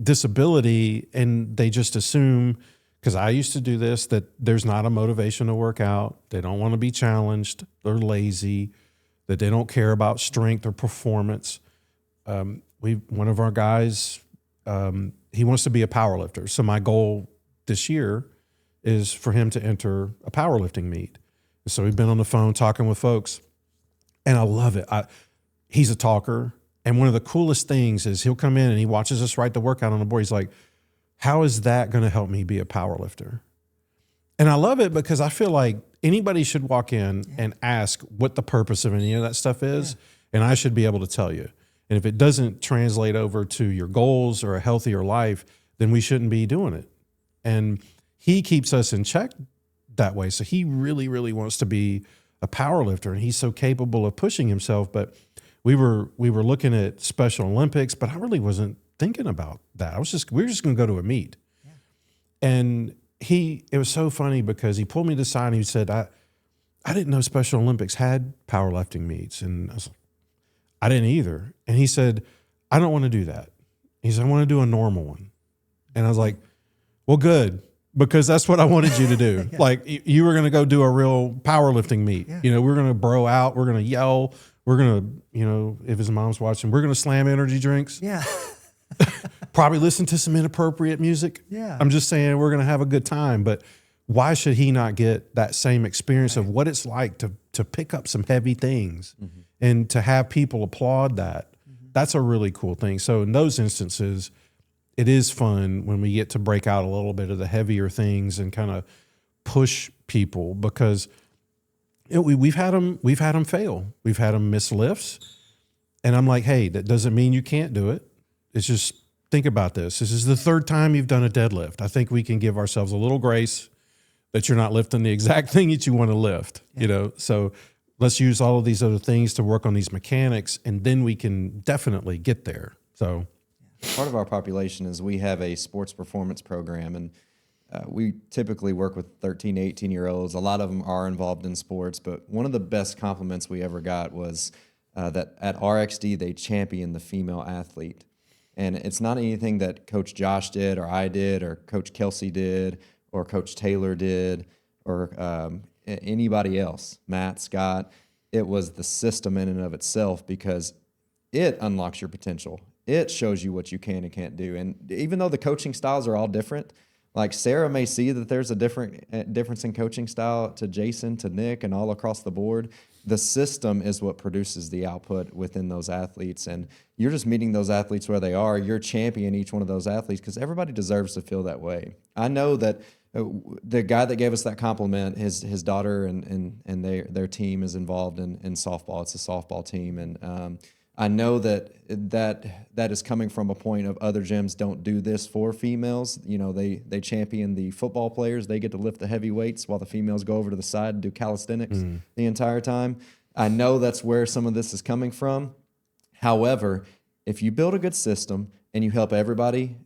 disability and they just assume, because I used to do this, that there's not a motivation to work out. They don't want to be challenged. They're lazy, that they don't care about strength or performance. One of our guys, he wants to be a power lifter. So my goal this year is for him to enter a powerlifting meet. And so we've been on the phone talking with folks, and I love it. He's a talker. And one of the coolest things is he'll come in and he watches us write the workout on the board. He's like, how is that going to help me be a power lifter? And I love it because I feel like anybody should walk in and ask what the purpose of any of that stuff is. And I should be able to tell you. And if it doesn't translate over to your goals or a healthier life, then we shouldn't be doing it. And he keeps us in check that way. So he really, really wants to be a power lifter, and he's so capable of pushing himself. But we were looking at Special Olympics, but I really wasn't thinking about that. We were just going to go to a meet. Yeah. And it was so funny because he pulled me to the side and he said, I didn't know Special Olympics had powerlifting meets. And I was like, I didn't either. And he said, I don't want to do that. He said, I want to do a normal one. And I was like, well, good, because that's what I wanted you to do. Yeah. Like you were going to go do a real powerlifting meet. Yeah. You know, we're going to bro out. We're going to yell. We're going to, you know, if his mom's watching, we're going to slam energy drinks. Yeah. Probably listen to some inappropriate music. Yeah. I'm just saying we're going to have a good time. But why should he not get that same experience of what it's like to pick up some heavy things and to have people applaud that? That's a really cool thing. So in those instances, it is fun when we get to break out a little bit of the heavier things and kind of push people, because we've had them fail. We've had them miss lifts. And I'm like, hey, that doesn't mean you can't do it. It's just, think about this. This is the third time you've done a deadlift. I think we can give ourselves a little grace that you're not lifting the exact thing that you want to lift, you know? So let's use all of these other things to work on these mechanics, and then we can definitely get there. So part of our population is we have a sports performance program, and we typically work with 13 to 18-year-olds. A lot of them are involved in sports, but one of the best compliments we ever got was that at RXD, they champion the female athlete. And it's not anything that Coach Josh did or I did or Coach Kelsey did or Coach Taylor did or anybody else, Matt, Scott. It was the system in and of itself, because it unlocks your potential. It shows you what you can and can't do. And even though the coaching styles are all different, like Sarah may see that there's a difference in coaching style to Jason, to Nick, and all across the board, the system is what produces the output within those athletes. And you're just meeting those athletes where they are. You're championing each one of those athletes, because everybody deserves to feel that way. I know that the guy that gave us that compliment, his daughter and their team is involved in softball. It's a softball team. And I know that is coming from a point of other gyms don't do this for females. You know, they champion the football players. They get to lift the heavy weights while the females go over to the side and do calisthenics the entire time. I know that's where some of this is coming from. However, if you build a good system and you help everybody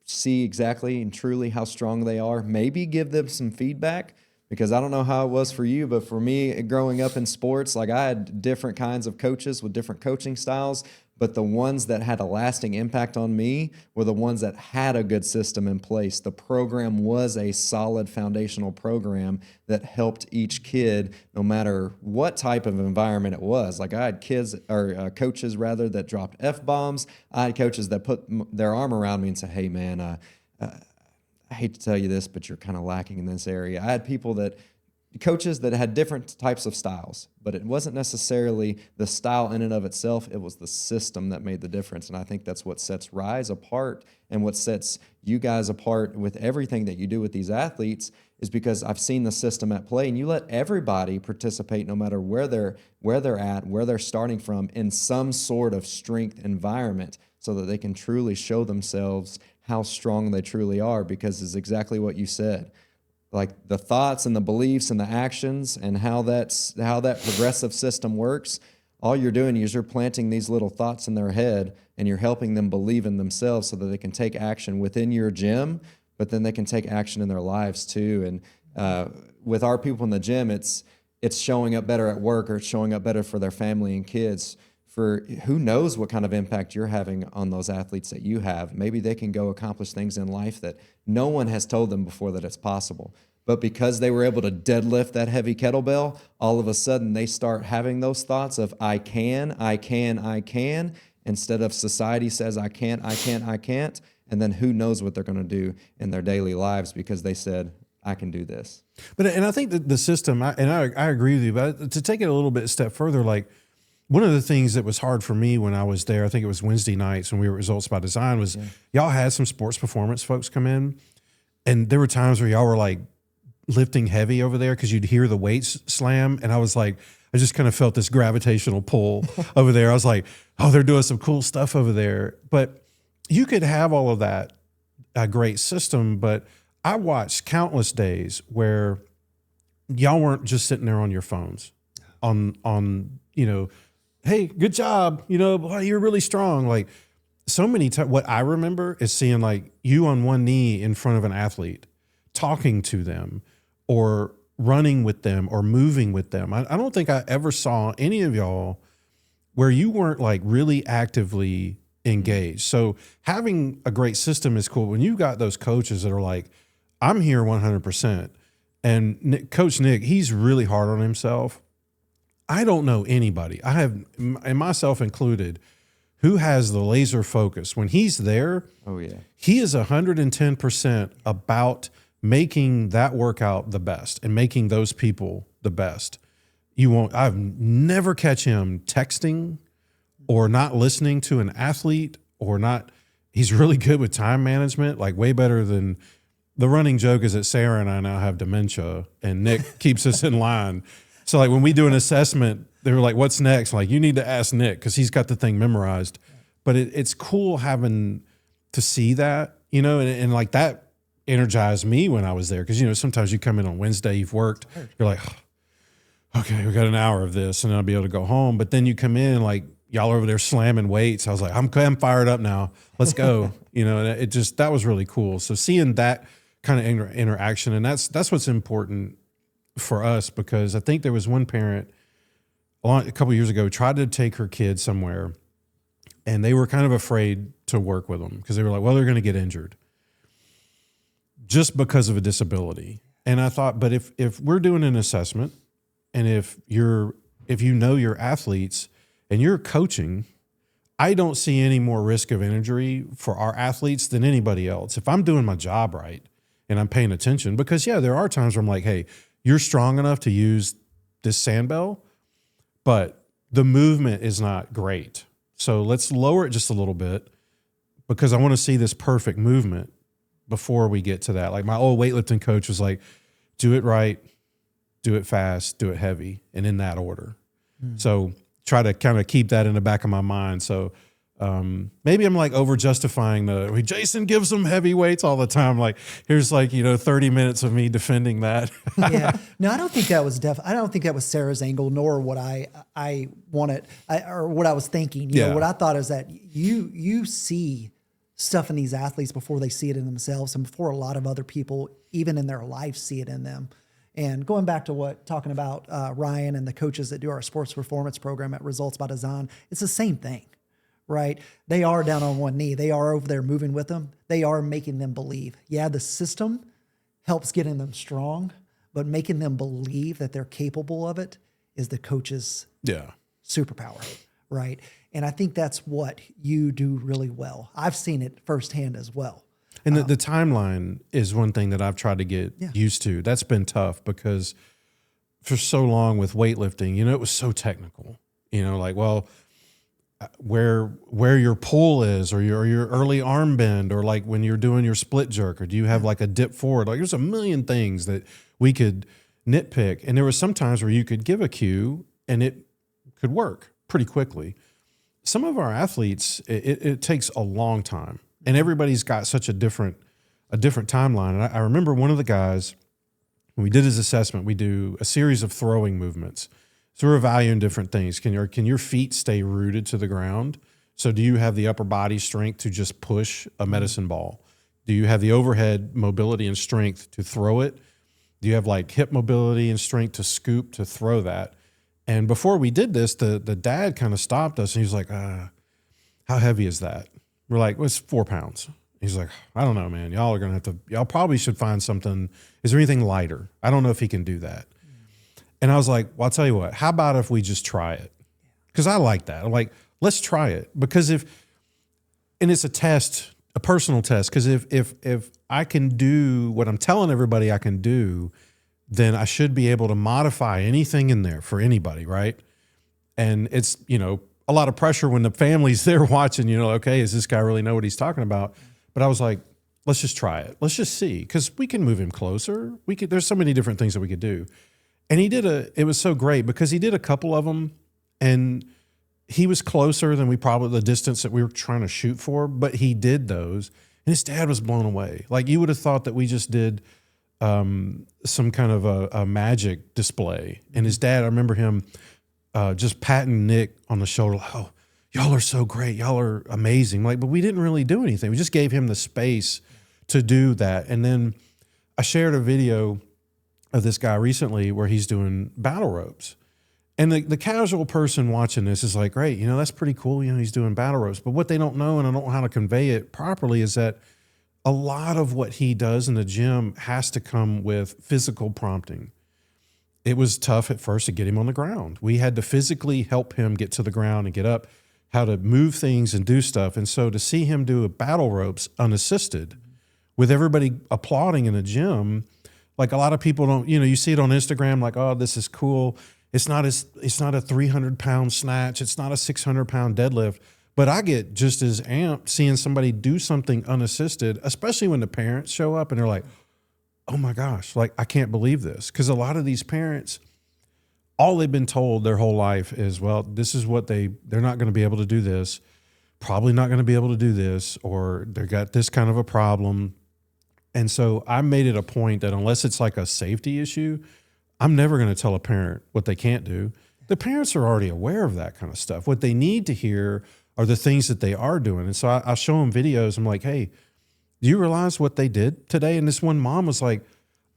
see exactly and truly how strong they are, maybe give them some feedback. Because I don't know how it was for you, but for me, growing up in sports, like I had different kinds of coaches with different coaching styles, but the ones that had a lasting impact on me were the ones that had a good system in place. The program was a solid foundational program that helped each kid, no matter what type of environment it was. Like I had coaches rather that dropped F-bombs. I had coaches that put their arm around me and said, hey man, I hate to tell you this, but you're kind of lacking in this area. I had coaches that had different types of styles, but it wasn't necessarily the style in and of itself. It was the system that made the difference. And I think that's what sets Rise apart, and what sets you guys apart with everything that you do with these athletes, is because I've seen the system at play, and you let everybody participate no matter where they're at, where they're starting from, in some sort of strength environment, so that they can truly show themselves how strong they truly are, because it's exactly what you said. Like the thoughts and the beliefs and the actions and how that progressive system works, all you're doing is you're planting these little thoughts in their head, and you're helping them believe in themselves so that they can take action within your gym, but then they can take action in their lives too. And with our people in the gym, it's showing up better at work, or it's showing up better for their family and kids. For who knows what kind of impact you're having on those athletes that you have. Maybe they can go accomplish things in life that no one has told them before that it's possible. But because they were able to deadlift that heavy kettlebell, all of a sudden they start having those thoughts of I can, instead of society says I can't. And then who knows what they're going to do in their daily lives because they said, I can do this. And I think that the system, I agree with you, but to take it a little bit step further, like, one of the things that was hard for me when I was there, I think it was Wednesday nights when we were at Results by Design, was y'all had some sports performance folks come in, and there were times where y'all were like lifting heavy over there because you'd hear the weights slam, and I was like, I just kind of felt this gravitational pull over there. I was like, oh, they're doing some cool stuff over there. But you could have all of that, a great system, but I watched countless days where y'all weren't just sitting there on your phones on hey, good job. You know, boy, you're really strong. Like so many times, what I remember is seeing like you on one knee in front of an athlete, talking to them or running with them or moving with them. I don't think I ever saw any of y'all where you weren't like really actively engaged. So having a great system is cool. When you got those coaches that are like, I'm here 100%. And Coach Nick, he's really hard on himself. I don't know anybody, I have, and myself included, who has the laser focus. When he's there, Oh yeah. he is 110% about making that workout the best and making those people the best. I've never catch him texting or not listening to an athlete or not. He's really good with time management, like way better than the running joke is that Sarah and I now have dementia and Nick keeps us in line. So like when we do an assessment, they were like, what's next? Like you need to ask Nick because he's got the thing memorized. But it's cool having to see that, you know, and like that energized me when I was there. Cause you know, sometimes you come in on Wednesday, you've worked, you're like, oh, okay, we got an hour of this and I'll be able to go home. But then you come in like y'all are over there slamming weights. I was like, I'm fired up now. Let's go. You know, and that was really cool. So seeing that kind of interaction, and that's what's important for us, because I think there was one parent a couple of years ago tried to take her kid somewhere and they were kind of afraid to work with them because they were like, well, they're going to get injured just because of a disability. And I thought, but if we're doing an assessment and if you know your athletes and you're coaching, I don't see any more risk of injury for our athletes than anybody else. If I'm doing my job right and I'm paying attention, because yeah, there are times where I'm like, hey, you're strong enough to use this sandbell, but the movement is not great. So let's lower it just a little bit because I want to see this perfect movement before we get to that. Like my old weightlifting coach was like, do it right, do it fast, do it heavy, and in that order. So try to kind of keep that in the back of my mind. So maybe I'm like over justifying Jason gives them heavy weights all the time. Like here's like, 30 minutes of me defending that. Yeah. No, I don't think that was I don't think that was Sarah's angle, nor what I wanted or what I was thinking. You know, what I thought is that you see stuff in these athletes before they see it in themselves and before a lot of other people, even in their life, see it in them. And going back to talking about Ryan and the coaches that do our sports performance program at Results by Design, it's the same thing, right? They are down on one knee. They are over there moving with them. They are making them believe. Yeah, the system helps getting them strong, but making them believe that they're capable of it is the coach's superpower, right? And I think that's what you do really well. I've seen it firsthand as well. And the timeline is one thing that I've tried to get used to. That's been tough because for so long with weightlifting, it was so technical. Like, well, where your pull is, or your early arm bend, or like when you're doing your split jerk, or do you have like a dip forward? Like there's a million things that we could nitpick. And there was some times where you could give a cue and it could work pretty quickly. Some of our athletes, it takes a long time. And everybody's got such a different timeline. And I remember one of the guys, when we did his assessment, we do a series of throwing movements. So we're evaluating different things. Can your feet stay rooted to the ground? So do you have the upper body strength to just push a medicine ball? Do you have the overhead mobility and strength to throw it? Do you have like hip mobility and strength to scoop to throw that? And before we did this, the dad kind of stopped us and he was like, how heavy is that? We're like, well, it's 4 pounds. He's like, I don't know, man. Y'all probably should find something. Is there anything lighter? I don't know if he can do that. And I was like, well, I'll tell you what, how about if we just try it? Because I like that. I'm like, let's try it. Because and it's a test, a personal test. Because if I can do what I'm telling everybody I can do, then I should be able to modify anything in there for anybody, right? And it's, a lot of pressure when the family's there watching, okay, does this guy really know what he's talking about? But I was like, let's just try it. Let's just see. Because we can move him closer. There's so many different things that we could do. And it was so great because he did a couple of them and he was closer than the distance that we were trying to shoot for, but he did those and his dad was blown away. Like you would have thought that we just did some kind of a magic display. And his dad, I remember him just patting Nick on the shoulder, like, oh, y'all are so great. Y'all are amazing. Like, but we didn't really do anything. We just gave him the space to do that. And then I shared a video of this guy recently where he's doing battle ropes. And the casual person watching this is like, great, you know, that's pretty cool. You know, he's doing battle ropes. But what they don't know, and I don't know how to convey it properly, is that a lot of what he does in the gym has to come with physical prompting. It was tough at first to get him on the ground. We had to physically help him get to the ground and get up, how to move things and do stuff. And so to see him do a battle ropes unassisted with everybody applauding in the gym, like a lot of people don't, you know, you see it on Instagram, like, oh, this is cool. It's not a 300-pound snatch. It's not a 600-pound deadlift. But I get just as amped seeing somebody do something unassisted, especially when the parents show up and they're like, oh my gosh, like, I can't believe this. Because a lot of these parents, all they've been told their whole life is, well, this is what they're not going to be able to do this, probably not going to be able to do this, or they got this kind of a problem. And so I made it a point that unless it's like a safety issue, I'm never going to tell a parent what they can't do. The parents are already aware of that kind of stuff. What they need to hear are the things that they are doing. And so I show them videos. I'm like, hey, do you realize what they did today? And this one mom was like,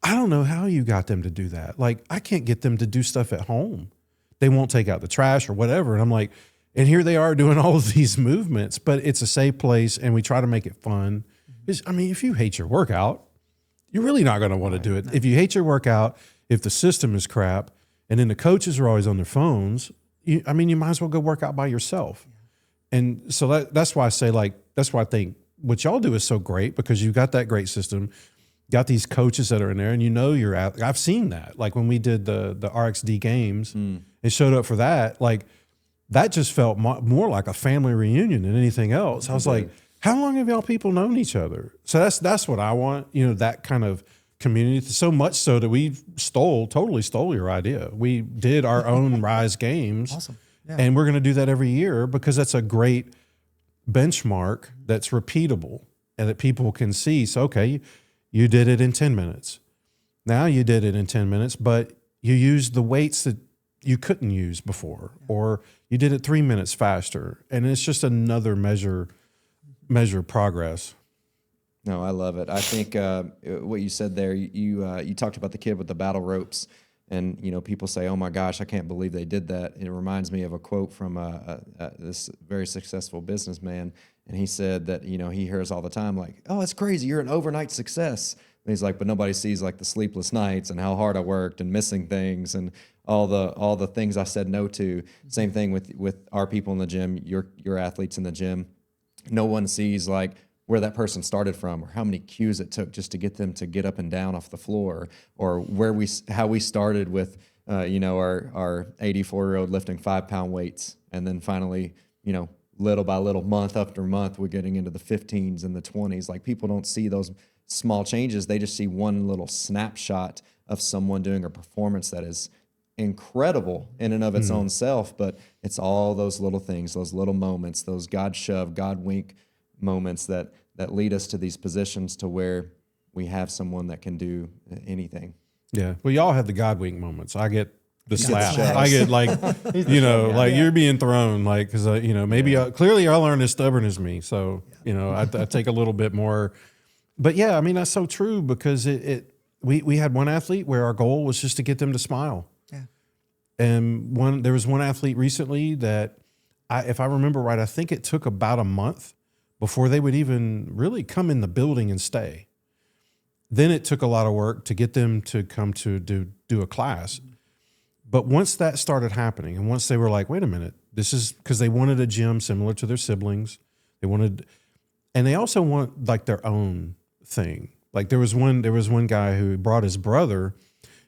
I don't know how you got them to do that. Like, I can't get them to do stuff at home. They won't take out the trash or whatever. And I'm like, and here they are doing all of these movements, but it's a safe place and we try to make it fun. I mean, if you hate your workout, you're really not going to want to do it. If you hate your workout, if the system is crap, and then the coaches are always on their phones, you might as well go work out by yourself. And so that's why I say, like, that's why I think what y'all do is so great, because you've got that great system, got these coaches that are in there, and you know I've seen that. Like when we did the RXD games and showed up for that, like that just felt more like a family reunion than anything else. I was like, how long have y'all people known each other? So that's what I want, you know, that kind of community, so much so that we totally stole your idea. We did our own Rise games. Awesome. Yeah. And we're going to do that every year because that's a great benchmark that's repeatable and that people can see. So, okay, you did it in 10 minutes. Now you did it in 10 minutes, but you used the weights that you couldn't use before, or you did it 3 minutes faster. And it's just another measure of progress. No, I love it. I think what you said there, you talked about the kid with the battle ropes, and you know, people say, "Oh my gosh, I can't believe they did that." And it reminds me of a quote from this very successful businessman, and he said that, you know, he hears all the time like, "Oh, it's crazy, you're an overnight success." And he's like, "But nobody sees like the sleepless nights and how hard I worked and missing things and all the things I said no to." Same thing with our people in the gym, your athletes in the gym. No one sees like where that person started from, or how many cues it took just to get them to get up and down off the floor, or how we started with, you know, our 84-year-old lifting 5-pound weights, and then finally, you know, little by little, month after month, we're getting into the 15s and the 20s. Like, people don't see those small changes; they just see one little snapshot of someone doing a performance that is incredible in and of its own self. But it's all those little things, those little moments, those God shove, God wink moments that lead us to these positions to where we have someone that can do anything. Yeah. Well, y'all have the God wink moments. I get the slap. slaps. I get like, you know, like you're being thrown, like, cause you know, maybe clearly I learned as stubborn as me. So, you know, I take a little bit more, but yeah, I mean, that's so true, because we had one athlete where our goal was just to get them to smile. Yeah. And there was one athlete recently that if I remember right, I think it took about a month before they would even really come in the building and stay. Then it took a lot of work to get them to come to do a class. But once that started happening, and once they were like, wait a minute, this is because they wanted a gym similar to their siblings. And they also want like their own thing. Like there was one guy who brought his brother,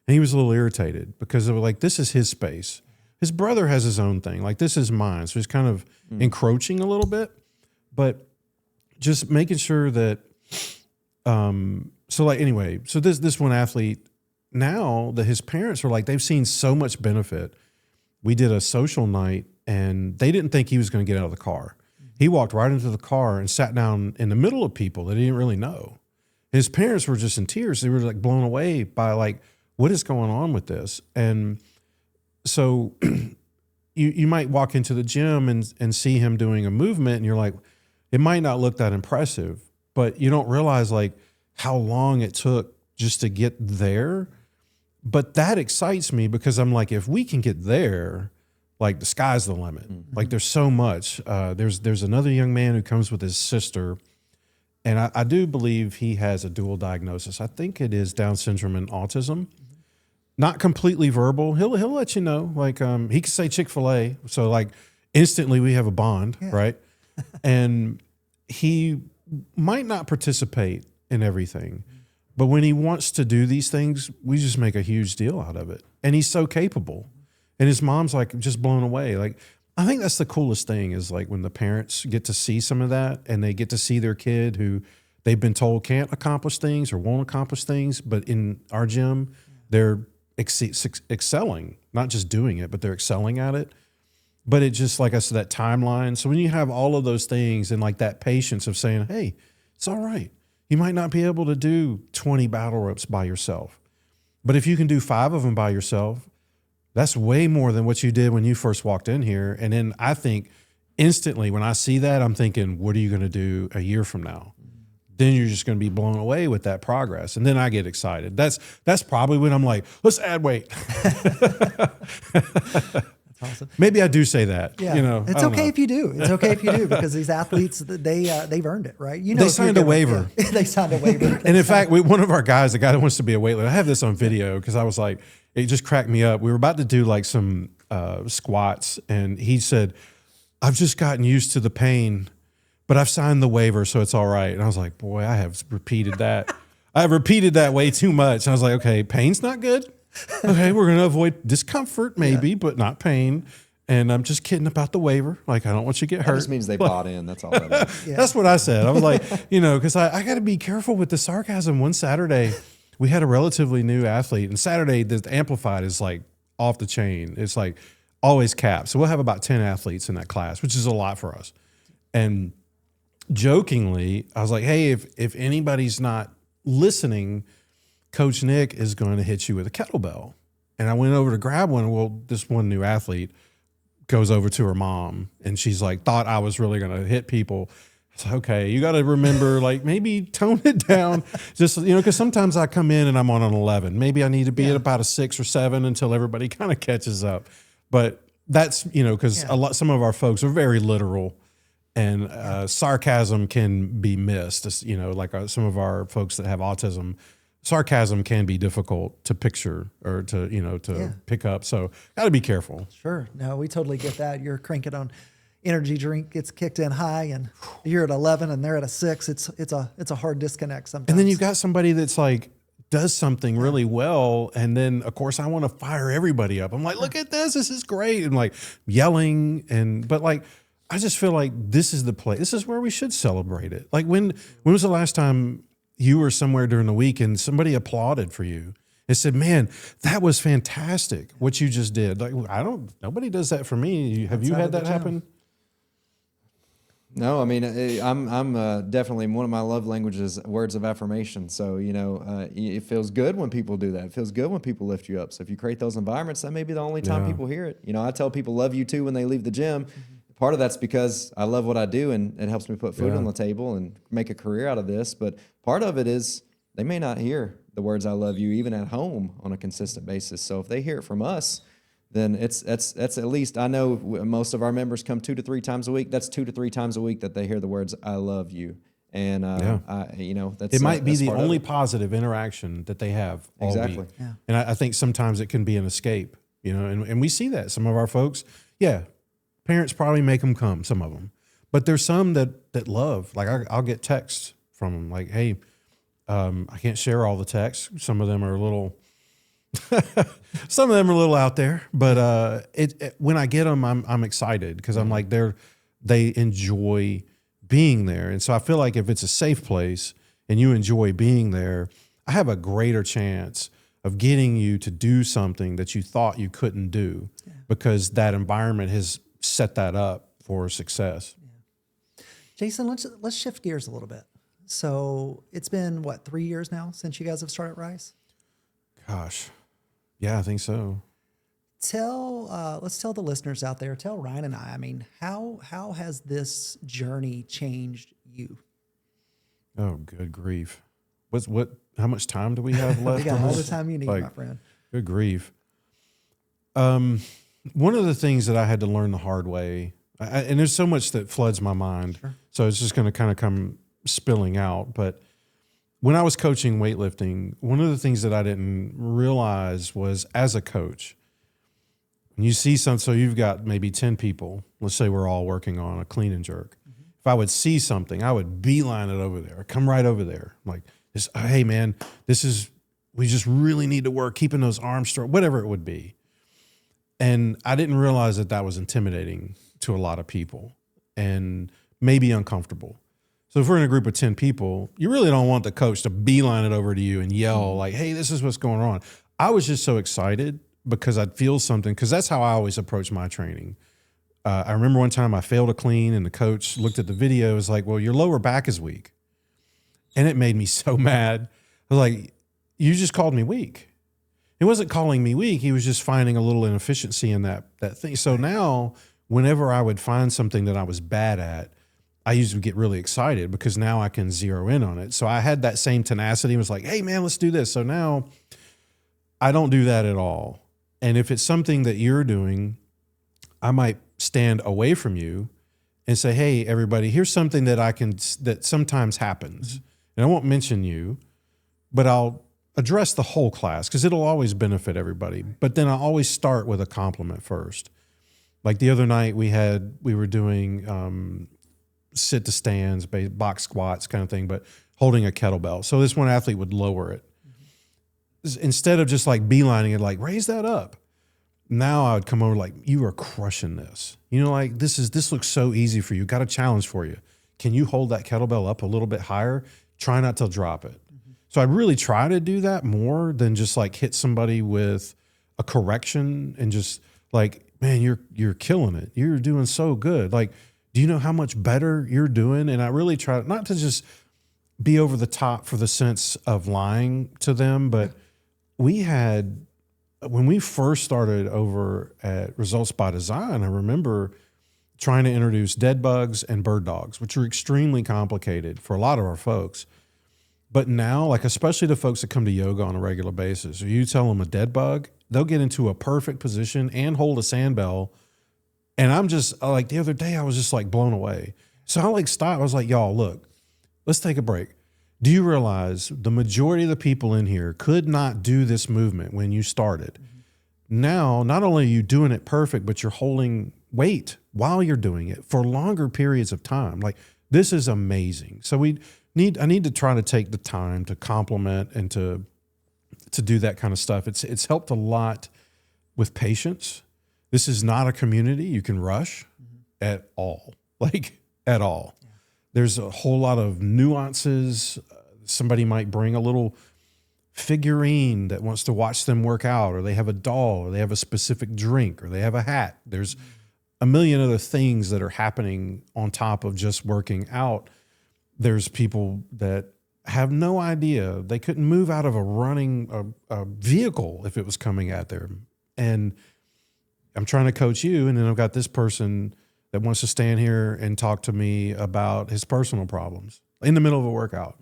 and he was a little irritated because they were like, this is his space. His brother has his own thing. Like, this is mine. So he's kind of encroaching a little bit, but just making sure that, so this one athlete, now that his parents are like, they've seen so much benefit. We did a social night, and they didn't think he was going to get out of the car. He walked right into the car and sat down in the middle of people that he didn't really know. His parents were just in tears. They were like blown away by like, what is going on with this? And so you might walk into the gym and see him doing a movement and you're like, it might not look that impressive, but you don't realize like how long it took just to get there. But that excites me because I'm like, if we can get there, like the sky's the limit. Like there's so much. There's another young man who comes with his sister, and I do believe he has a dual diagnosis. I think it is Down syndrome and autism. Not completely verbal. He'll let you know. Like he can say Chick-fil-A, so like instantly we have a bond, right? And he might not participate in everything, but when he wants to do these things, we just make a huge deal out of it. And he's so capable. And his mom's like just blown away. Like, I think that's the coolest thing is like when the parents get to see some of that and they get to see their kid who they've been told can't accomplish things or won't accomplish things. But in our gym, they're excelling, not just doing it, but they're excelling at it. But it just, like I said, that timeline. So when you have all of those things and like that patience of saying, hey, it's all right. You might not be able to do 20 battle ropes by yourself. But if you can do 5 of them by yourself, that's way more than what you did when you first walked in here. And then I think instantly when I see that, I'm thinking, what are you going to do a year from now? Then you're just going to be blown away with that progress. And then I get excited. That's probably when I'm like, let's add weight. Awesome. Maybe I do say that. Yeah, you know, it's okay if you do. It's okay if you do because these athletes they've earned it, right? You know, they signed a waiver. They signed a waiver. And in fact, one of our guys, the guy that wants to be a weightlifter, I have this on video because I was like, it just cracked me up. We were about to do like some squats, and he said, "I've just gotten used to the pain, but I've signed the waiver, so it's all right." And I was like, "Boy, I have repeated that. I have repeated that way too much." And I was like, "Okay, pain's not good." Okay, we're going to avoid discomfort maybe, but not pain. And I'm just kidding about the waiver. Like, I don't want you to get hurt. That just means they bought in. That's all that is. That's what I said. I was like, because I got to be careful with the sarcasm. One Saturday, we had a relatively new athlete. And Saturday, the Amplified is like off the chain. It's like always capped. So we'll have about 10 athletes in that class, which is a lot for us. And jokingly, I was like, hey, if anybody's not listening, Coach Nick is going to hit you with a kettlebell. And I went over to grab one. Well, this one new athlete goes over to her mom, and she's like, thought I was really going to hit people. It's like, okay, you got to remember, like, maybe tone it down. Just, because sometimes I come in and I'm on an 11. Maybe I need to be at about a 6 or 7 until everybody kind of catches up. But that's, because some of our folks are very literal, and sarcasm can be missed. Like some of our folks that have autism, sarcasm can be difficult to picture or to pick up. So got to be careful. Sure. No, we totally get that. You're cranking on energy drink, gets kicked in high, and you're at 11 and they're at a 6. It's a hard disconnect sometimes. And then you've got somebody that's like does something really well, and then of course I want to fire everybody up. I'm like, look at this is great, and like yelling, but like I just feel like this is the place. This is where we should celebrate it. Like when was the last time you were somewhere during the week and somebody applauded for you and said, man, that was fantastic what you just did? Like, nobody does that for me. Have you had that happen? No, I mean, I'm definitely, one of my love languages, words of affirmation. So, it feels good when people do that. It feels good when people lift you up. So if you create those environments, that may be the only time people hear it. I tell people love you too when they leave the gym. Part of that's because I love what I do, and it helps me put food on the table and make a career out of this. But part of it is they may not hear the words I love you even at home on a consistent basis. So if they hear it from us, then that's at least, I know most of our members come 2 to 3 times a week. That's 2 to 3 times a week that they hear the words I love you. And that's it might be the only positive interaction that they have all week. Yeah. And I think sometimes it can be an escape, and we see that some of our folks, parents probably make them come, some of them, but there's some that love. Like I'll get texts from them like, hey, I can't share all the texts. Some of them are a little out there, but when I get them, I'm excited because I'm like they enjoy being there. And so I feel like if it's a safe place and you enjoy being there, I have a greater chance of getting you to do something that you thought you couldn't do because that environment has set that up for success. Yeah. Jason, let's shift gears a little bit. So it's been 3 years now since you guys have started Rise? Gosh. Yeah, I think so. let's tell the listeners out there, tell Ryan and I mean, how has this journey changed you? Oh, good grief. How much time do we have left? We got on all the this? time you need, Like, my friend. Good grief. One of the things that I had to learn the hard way, and there's so much that floods my mind, so it's just going to kind of come spilling out. But when I was coaching weightlifting, one of the things that I didn't realize was, as a coach, when you see so you've got maybe 10 people, let's say we're all working on a clean and jerk. If I would see something, I would beeline it over there, come right over there. I'm like, hey man, we just really need to work, keeping those arms straight, whatever it would be. And I didn't realize that was intimidating to a lot of people and maybe uncomfortable. So if we're in a group of 10 people, you really don't want the coach to beeline it over to you and yell like, hey, this is what's going on. I was just so excited because I'd feel something, because that's how I always approach my training. I remember one time I failed a clean and the coach looked at the video, was like, well, your lower back is weak. And it made me so mad. I was like, you just called me weak. He wasn't calling me weak. He was just finding a little inefficiency in that thing. So now whenever I would find something that I was bad at, I used to get really excited because now I can zero in on it. So I had that same tenacity and was like, hey man, let's do this. So now I don't do that at all. And if it's something that you're doing, I might stand away from you and say, hey, everybody, here's something that sometimes happens. And I won't mention you, but I'll address the whole class because it'll always benefit everybody. But then I always start with a compliment first. Like the other night we were doing sit to stands, box squats kind of thing, but holding a kettlebell. So this one athlete would lower it. Instead of just like beelining it, like raise that up. Now I would come over like, you are crushing this. You know, like this looks so easy for you. Got a challenge for you. Can you hold that kettlebell up a little bit higher? Try not to drop it. So I really try to do that more than just like hit somebody with a correction and just like, man, you're killing it. You're doing so good. Like, do you know how much better you're doing? And I really try not to just be over the top for the sense of lying to them, but when we first started over at Results by Design, I remember trying to introduce dead bugs and bird dogs, which are extremely complicated for a lot of our folks. But now, like especially the folks that come to yoga on a regular basis, if you tell them a dead bug, they'll get into a perfect position and hold a sandbell. And I'm just like, the other day I was just like blown away. So I like stopped. I was like, y'all, look, let's take a break. Do you realize the majority of the people in here could not do this movement when you started? Now, not only are you doing it perfect, but you're holding weight while you're doing it for longer periods of time. Like, this is amazing. So I need to try to take the time to compliment and to do that kind of stuff. It's helped a lot with patience. This is not a community you can rush at all, like at all. Yeah. There's a whole lot of nuances. Somebody might bring a little figurine that wants to watch them work out, or they have a doll, or they have a specific drink, or they have a hat. There's a million other things that are happening on top of just working out. There's people that have no idea. They couldn't move out of a vehicle if it was coming at them. And I'm trying to coach you, and then I've got this person that wants to stand here and talk to me about his personal problems in the middle of a workout.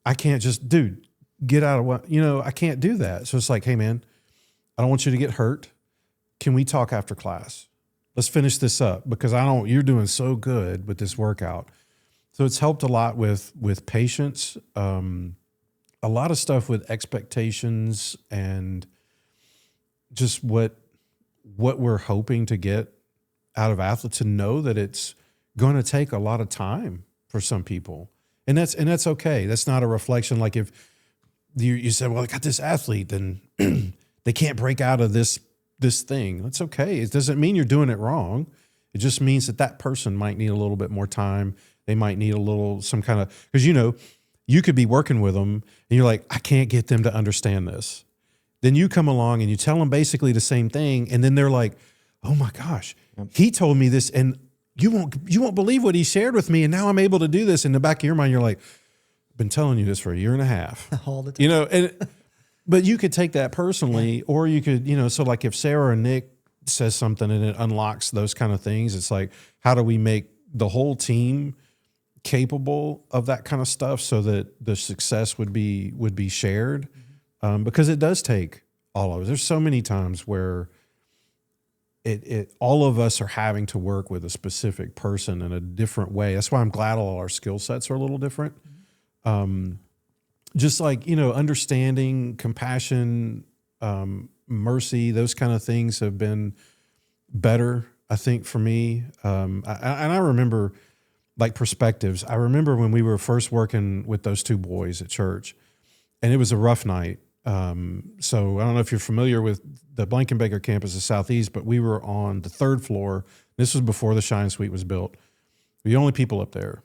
I can't just, dude, get out of what, I can't do that. So it's like, hey man, I don't want you to get hurt. Can we talk after class? Let's finish this up because you're doing so good with this workout. So it's helped a lot with patience, a lot of stuff with expectations and just what we're hoping to get out of athletes, to know that it's going to take a lot of time for some people. And that's okay. That's not a reflection. Like if you said, well, I got this athlete and they can't break out of this thing. That's okay. It doesn't mean you're doing it wrong. It just means that person might need a little bit more time. They might need some kind of, because you could be working with them and you're like, I can't get them to understand this. Then you come along and you tell them basically the same thing. And then they're like, oh my gosh, he told me this and you won't believe what he shared with me. And now I'm able to do this. In the back of your mind, you're like, I've been telling you this for a year and a half. All the time. But you could take that personally, or you could, so like if Sarah or Nick says something and it unlocks those kind of things, it's like, how do we make the whole team capable of that kind of stuff so that the success would be shared? Because it does take all of us. There's so many times where it all of us are having to work with a specific person in a different way. That's why I'm glad all our skill sets are a little different. Just like, understanding, compassion, mercy, those kind of things have been better, I think, for me. And I remember like perspectives. I remember when we were first working with those two boys at church, and it was a rough night. So I don't know if you're familiar with the Blankenbaker campus of Southeast, but we were on the 3rd floor. This was before the Shine Suite was built. The only people up there.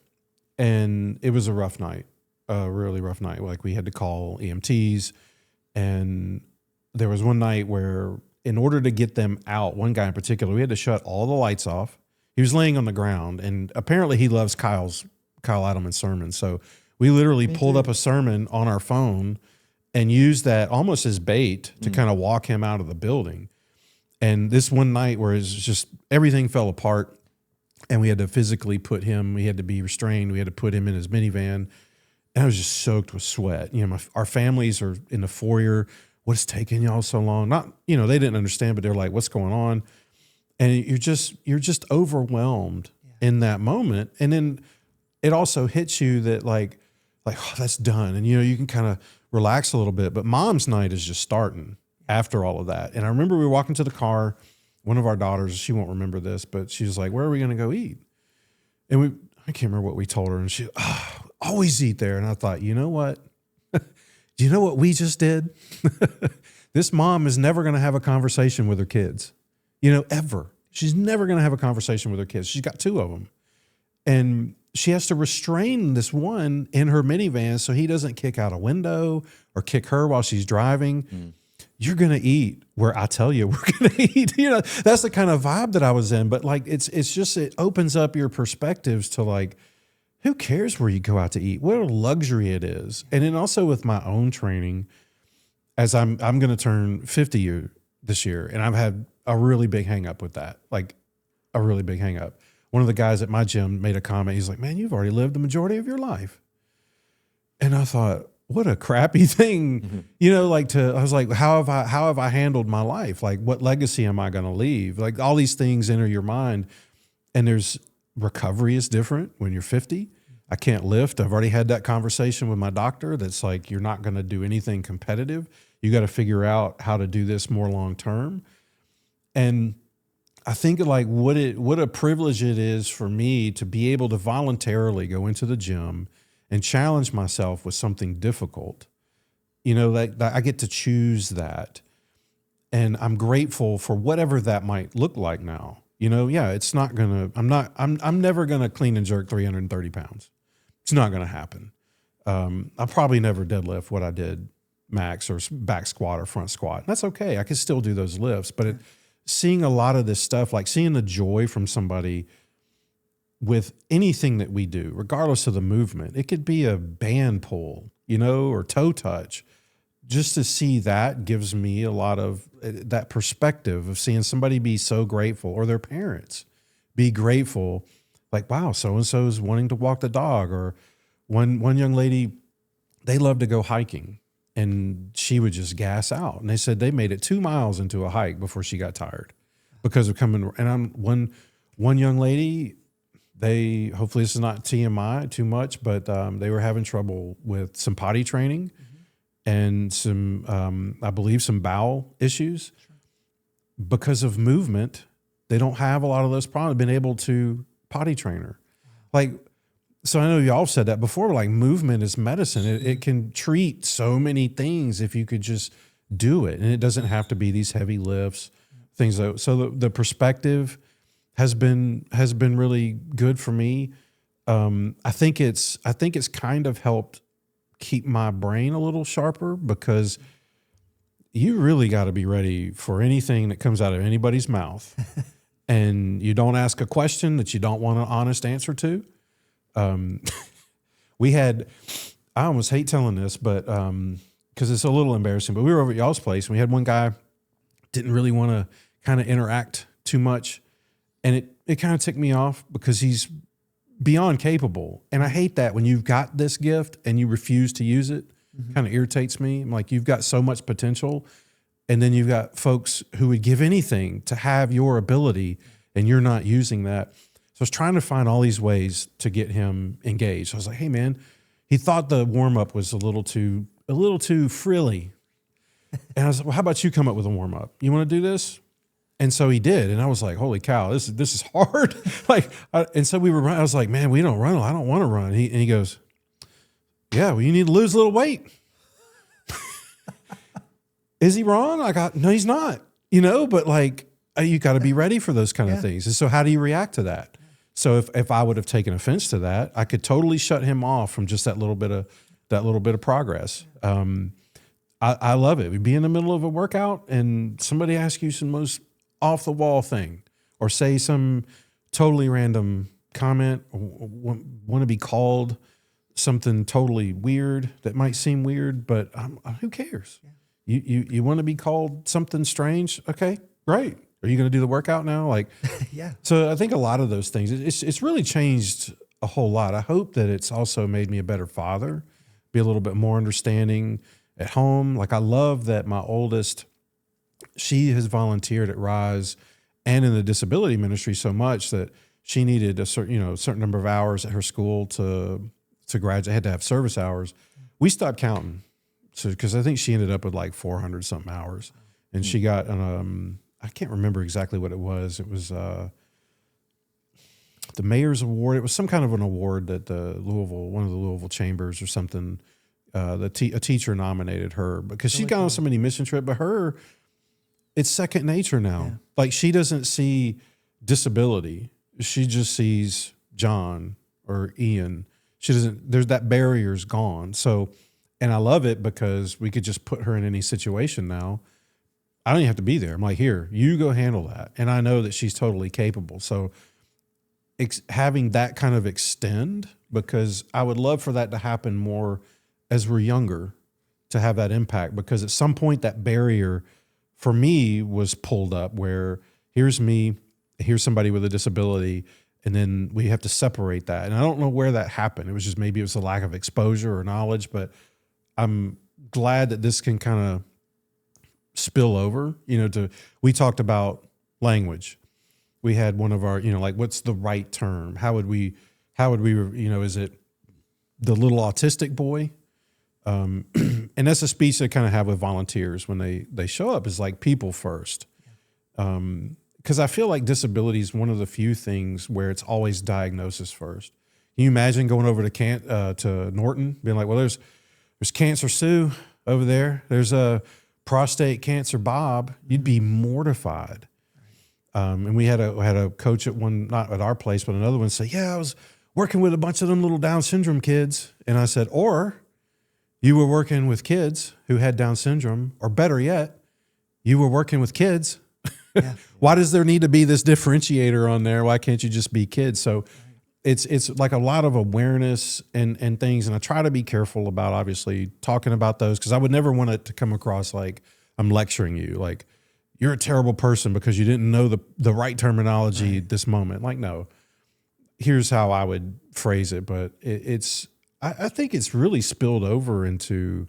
And it was a rough night, a really rough night. Like we had to call EMTs. And there was one night where in order to get them out, one guy in particular, we had to shut all the lights off. He was laying on the ground, and apparently he loves Kyle Adelman's sermons. So we literally pulled up a sermon on our phone and used that almost as bait to kind of walk him out of the building. And this one night where it's just everything fell apart, and we had to physically we had to be restrained. We had to put him in his minivan. And I was just soaked with sweat. Our families are in the foyer. What's taking y'all so long? Not, they didn't understand, but they're like, what's going on? And you're just overwhelmed in that moment. And then it also hits you that like, oh, that's done. And, you can kind of relax a little bit, but mom's night is just starting after all of that. And I remember we were walking to the car, one of our daughters, she won't remember this, but she was like, where are we going to go eat? And I can't remember what we told her. And she, always eat there. And I thought, you know what? Do you know what we just did? This mom is never going to have a conversation with her kids, ever. She's never going to have a conversation with her kids. She's got 2 of them. And she has to restrain this one in her minivan so he doesn't kick out a window or kick her while she's driving. You're going to eat where I tell you we're going to eat. That's the kind of vibe that I was in. But like, it's just, it opens up your perspectives to like, who cares where you go out to eat? What a luxury it is. And then also with my own training, as I'm going to turn 50 this year, and I've had a really big hang up with that, like a really big hang up. One of the guys at my gym made a comment. He's like, man, you've already lived the majority of your life. And I thought, what a crappy thing, I was like, how have I handled my life? Like, what legacy am I going to leave? Like all these things enter your mind, and recovery is different when you're 50. I can't lift. I've already had that conversation with my doctor. That's like, you're not going to do anything competitive. You got to figure out how to do this more long-term. And I think like what a privilege it is for me to be able to voluntarily go into the gym and challenge myself with something difficult. Like I get to choose that. And I'm grateful for whatever that might look like now. It's not gonna, I'm never gonna clean and jerk 330 pounds. It's not gonna happen. I'll probably never deadlift what I did max or back squat or front squat. That's okay. I can still do those lifts, but seeing a lot of this stuff, like seeing the joy from somebody with anything that we do, regardless of the movement, it could be a band pull, or toe touch. Just to see that gives me a lot of that perspective of seeing somebody be so grateful, or their parents be grateful. Like, wow, so-and-so is wanting to walk the dog. Or one young lady, they love to go hiking, and she would just gas out. And they said they made it 2 miles into a hike before she got tired because of coming. And one young lady, hopefully this is not TMI too much, but they were having trouble with some potty training and some, I believe, some bowel issues. Because of movement. They don't have a lot of those problems. Been able to potty train her. Like, so I know y'all said that before, like movement is medicine. It can treat so many things if you could just do it. And it doesn't have to be these heavy lifts, things like that. So the perspective has been really good for me. I think it's kind of helped keep my brain a little sharper, because you really got to be ready for anything that comes out of anybody's mouth. And you don't ask a question that you don't want an honest answer to. I almost hate telling this, but because it's a little embarrassing, but we were over at y'all's place and we had one guy didn't really want to kind of interact too much. And it kind of ticked me off because he's beyond capable. And I hate that when you've got this gift and you refuse to use it. Kind of irritates me. I'm like, you've got so much potential. And then you've got folks who would give anything to have your ability and you're not using that. So I was trying to find all these ways to get him engaged. I was like, hey man, he thought the warm up was a little too frilly. And I was like, well, how about you come up with a warm up? You want to do this? And so he did. And I was like, holy cow, this is hard. And so we were running. I was like, man, we don't run. I don't want to run. And he goes, yeah, well, you need to lose a little weight. Is he wrong? No, he's not, but like, you got to be ready for those kind of things. And so how do you react to that? So if I would have taken offense to that, I could totally shut him off from just that little bit of progress. I love it. We'd be in the middle of a workout and somebody asks you some most off the wall thing or say some totally random comment, or want to be called something totally weird that might seem weird, but who cares? Yeah. You want to be called something strange? Okay, great. Are you going to do the workout now? Like, Yeah. So I think a lot of those things, it's really changed a whole lot. I hope that it's also made me a better father, be a little bit more understanding at home. Like I love that my oldest, she has volunteered at Rise and in the disability ministry so much that she needed a certain number of hours at her school to graduate, had to have service hours. We stopped counting. So, cause I think she ended up with like 400 something hours and she got, I can't remember exactly what it was. It was, the mayor's award. It was some kind of an award that one of the Louisville chambers or something, a teacher nominated her because she's gone on so many mission trips, but it's second nature now. Yeah. Like she doesn't see disability. She just sees John or Ian. There's that barrier's gone. So, and I love it because we could just put her in any situation now. I don't even have to be there. I'm like, here, you go handle that. And I know that she's totally capable. So having that kind of extend, because I would love for that to happen more as we're younger, to have that impact, because at some point that barrier for me was pulled up where here's me, here's somebody with a disability, and then we have to separate that. And I don't know where that happened. It was just, maybe it was a lack of exposure or knowledge, but I'm glad that this can kind of spill over, we talked about language. We had one of our, like, what's the right term? How would we, is it the little autistic boy? And that's a speech I kind of have with volunteers when they show up, is like people first. Because I feel like disability is one of the few things where it's always diagnosis first. Can you imagine going over to Norton, being like, well, there's Cancer Sue over there. There's a prostate cancer Bob. You'd be mortified. And we had a coach at one, not at our place, but another one say, yeah, I was working with a bunch of them little Down syndrome kids. And I said, or you were working with kids who had Down syndrome, or better yet, you were working with kids. Yeah. Why does there need to be this differentiator on there? Why can't you just be kids? So it's like a lot of awareness and things. And I try to be careful about obviously talking about those, because I would never want it to come across like I'm lecturing you, like you're a terrible person because you didn't know the right terminology at this moment. Like, no, here's how I would phrase it. But I think it's really spilled over into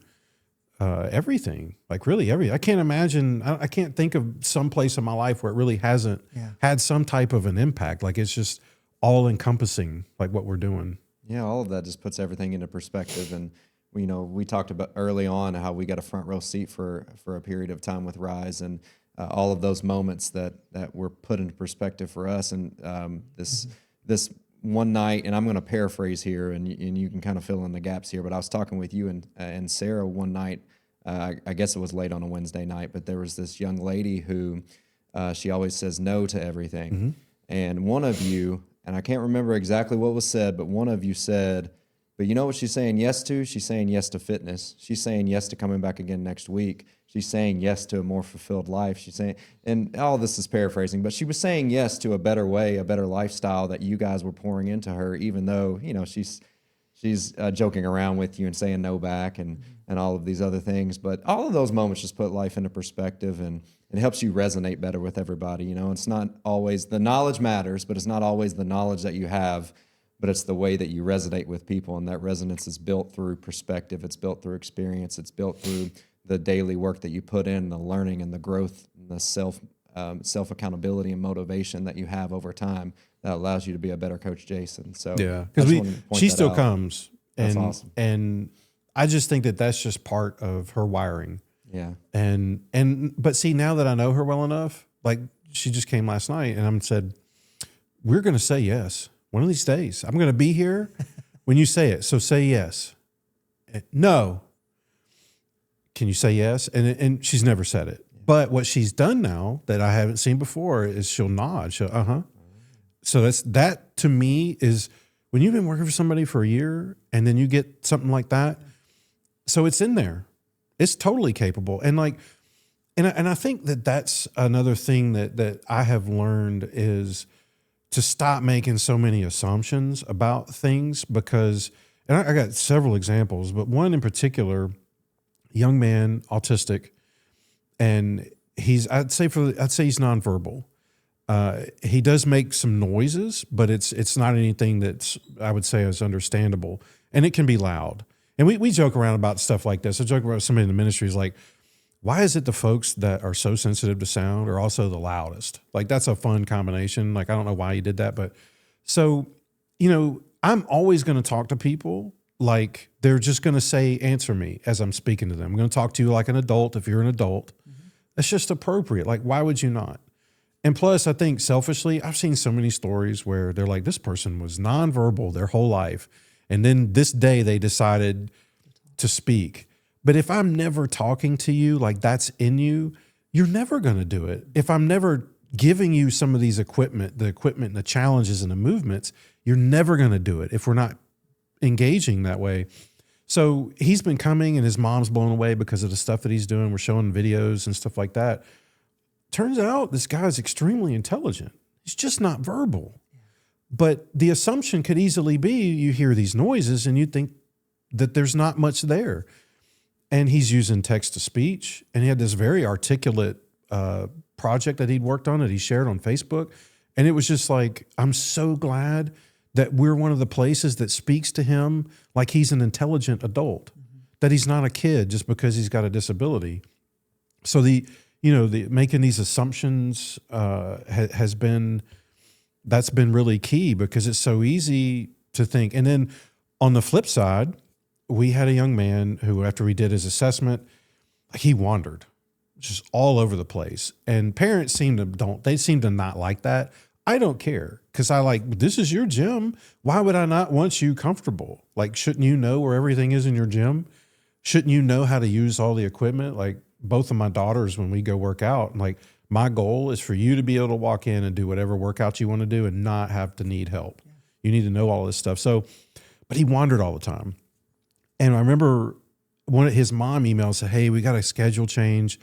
everything, like really everything. I can't imagine, I can't think of some place in my life where it really hasn't had some type of an impact. Like it's just all encompassing, like what we're doing. Yeah, all of that just puts everything into perspective. And we talked about early on how we got a front row seat for a period of time with Rise, and all of those moments that were put into perspective for us. And this one night, and I'm going to paraphrase here, and you can kind of fill in the gaps here, but I was talking with you and Sarah one night. I guess it was late on a Wednesday night, but there was this young lady who she always says no to everything. Mm-hmm. And one of you, and I can't remember exactly what was said, but one of you said, but you know what she's saying yes to? She's saying yes to fitness. She's saying yes to coming back again next week. She's saying yes to a more fulfilled life. She's saying, and all this is paraphrasing, but she was saying yes to a better way, a better lifestyle that you guys were pouring into her, even though, she's joking around with you and saying no back and all of these other things. But all of those moments just put life into perspective, and it helps you resonate better with everybody. It's not always the knowledge matters, but it's not always the knowledge that you have, but it's the way that you resonate with people. And that resonance is built through perspective. It's built through experience. It's built through the daily work that you put in, the learning and the growth and the self accountability and motivation that you have over time that allows you to be a better coach, Jason. So yeah, because she still comes, and that's awesome. And I just think that that's just part of her wiring. Yeah. But see, now that I know her well enough, like she just came last night and said, we're going to say yes one of these days. I'm going to be here when you say it. So say yes. No. Can you say yes? And she's never said it. But what she's done now that I haven't seen before is she'll nod. She'll, uh-huh. So that to me is when you've been working for somebody for a year and then you get something like that. So it's in there. It's totally capable. And and I think that that's another thing that I have learned is to stop making so many assumptions about things, because, and I got several examples, but one in particular, young man, autistic, and I'd say he's nonverbal. He does make some noises, but it's not anything that's, I would say, is understandable, and it can be loud. And we joke around about stuff like this. I joke about somebody in the ministry is like, why is it the folks that are so sensitive to sound are also the loudest? Like, that's a fun combination. Like, I don't know why you did that, but so, I'm always going to talk to people like they're just going to answer me as I'm speaking to them. I'm going to talk to you like an adult if you're an adult. That's just appropriate. Like, why would you not? And plus, I think selfishly, I've seen so many stories where they're like, this person was nonverbal their whole life, and then this day they decided to speak. But if I'm never talking to you like that's in you, you're never going to do it. If I'm never giving you some of these the equipment and the challenges and the movements, you're never going to do it if we're not engaging that way. So he's been coming and his mom's blown away because of the stuff that he's doing. We're showing videos and stuff like that. Turns out this guy's extremely intelligent. He's just not verbal. But the assumption could easily be you hear these noises and you think that there's not much there. And he's using text to speech. And he had this very articulate project that he'd worked on that he shared on Facebook. And it was just like, I'm so glad that we're one of the places that speaks to him like he's an intelligent adult, that he's not a kid just because he's got a disability. So the making these assumptions that's been really key, because it's so easy to think. And then on the flip side, we had a young man who, after we did his assessment, he wandered just all over the place. And parents seem to not like that. I don't care, because this is your gym. Why would I not want you comfortable? Like, shouldn't you know where everything is in your gym? Shouldn't you know how to use all the equipment? Like, both of my daughters, when we go work out, like, my goal is for you to be able to walk in and do whatever workout you want to do and not have to need help. You need to know all this stuff. So, but he wandered all the time. And I remember his mom emailed, said, hey, we got a schedule change.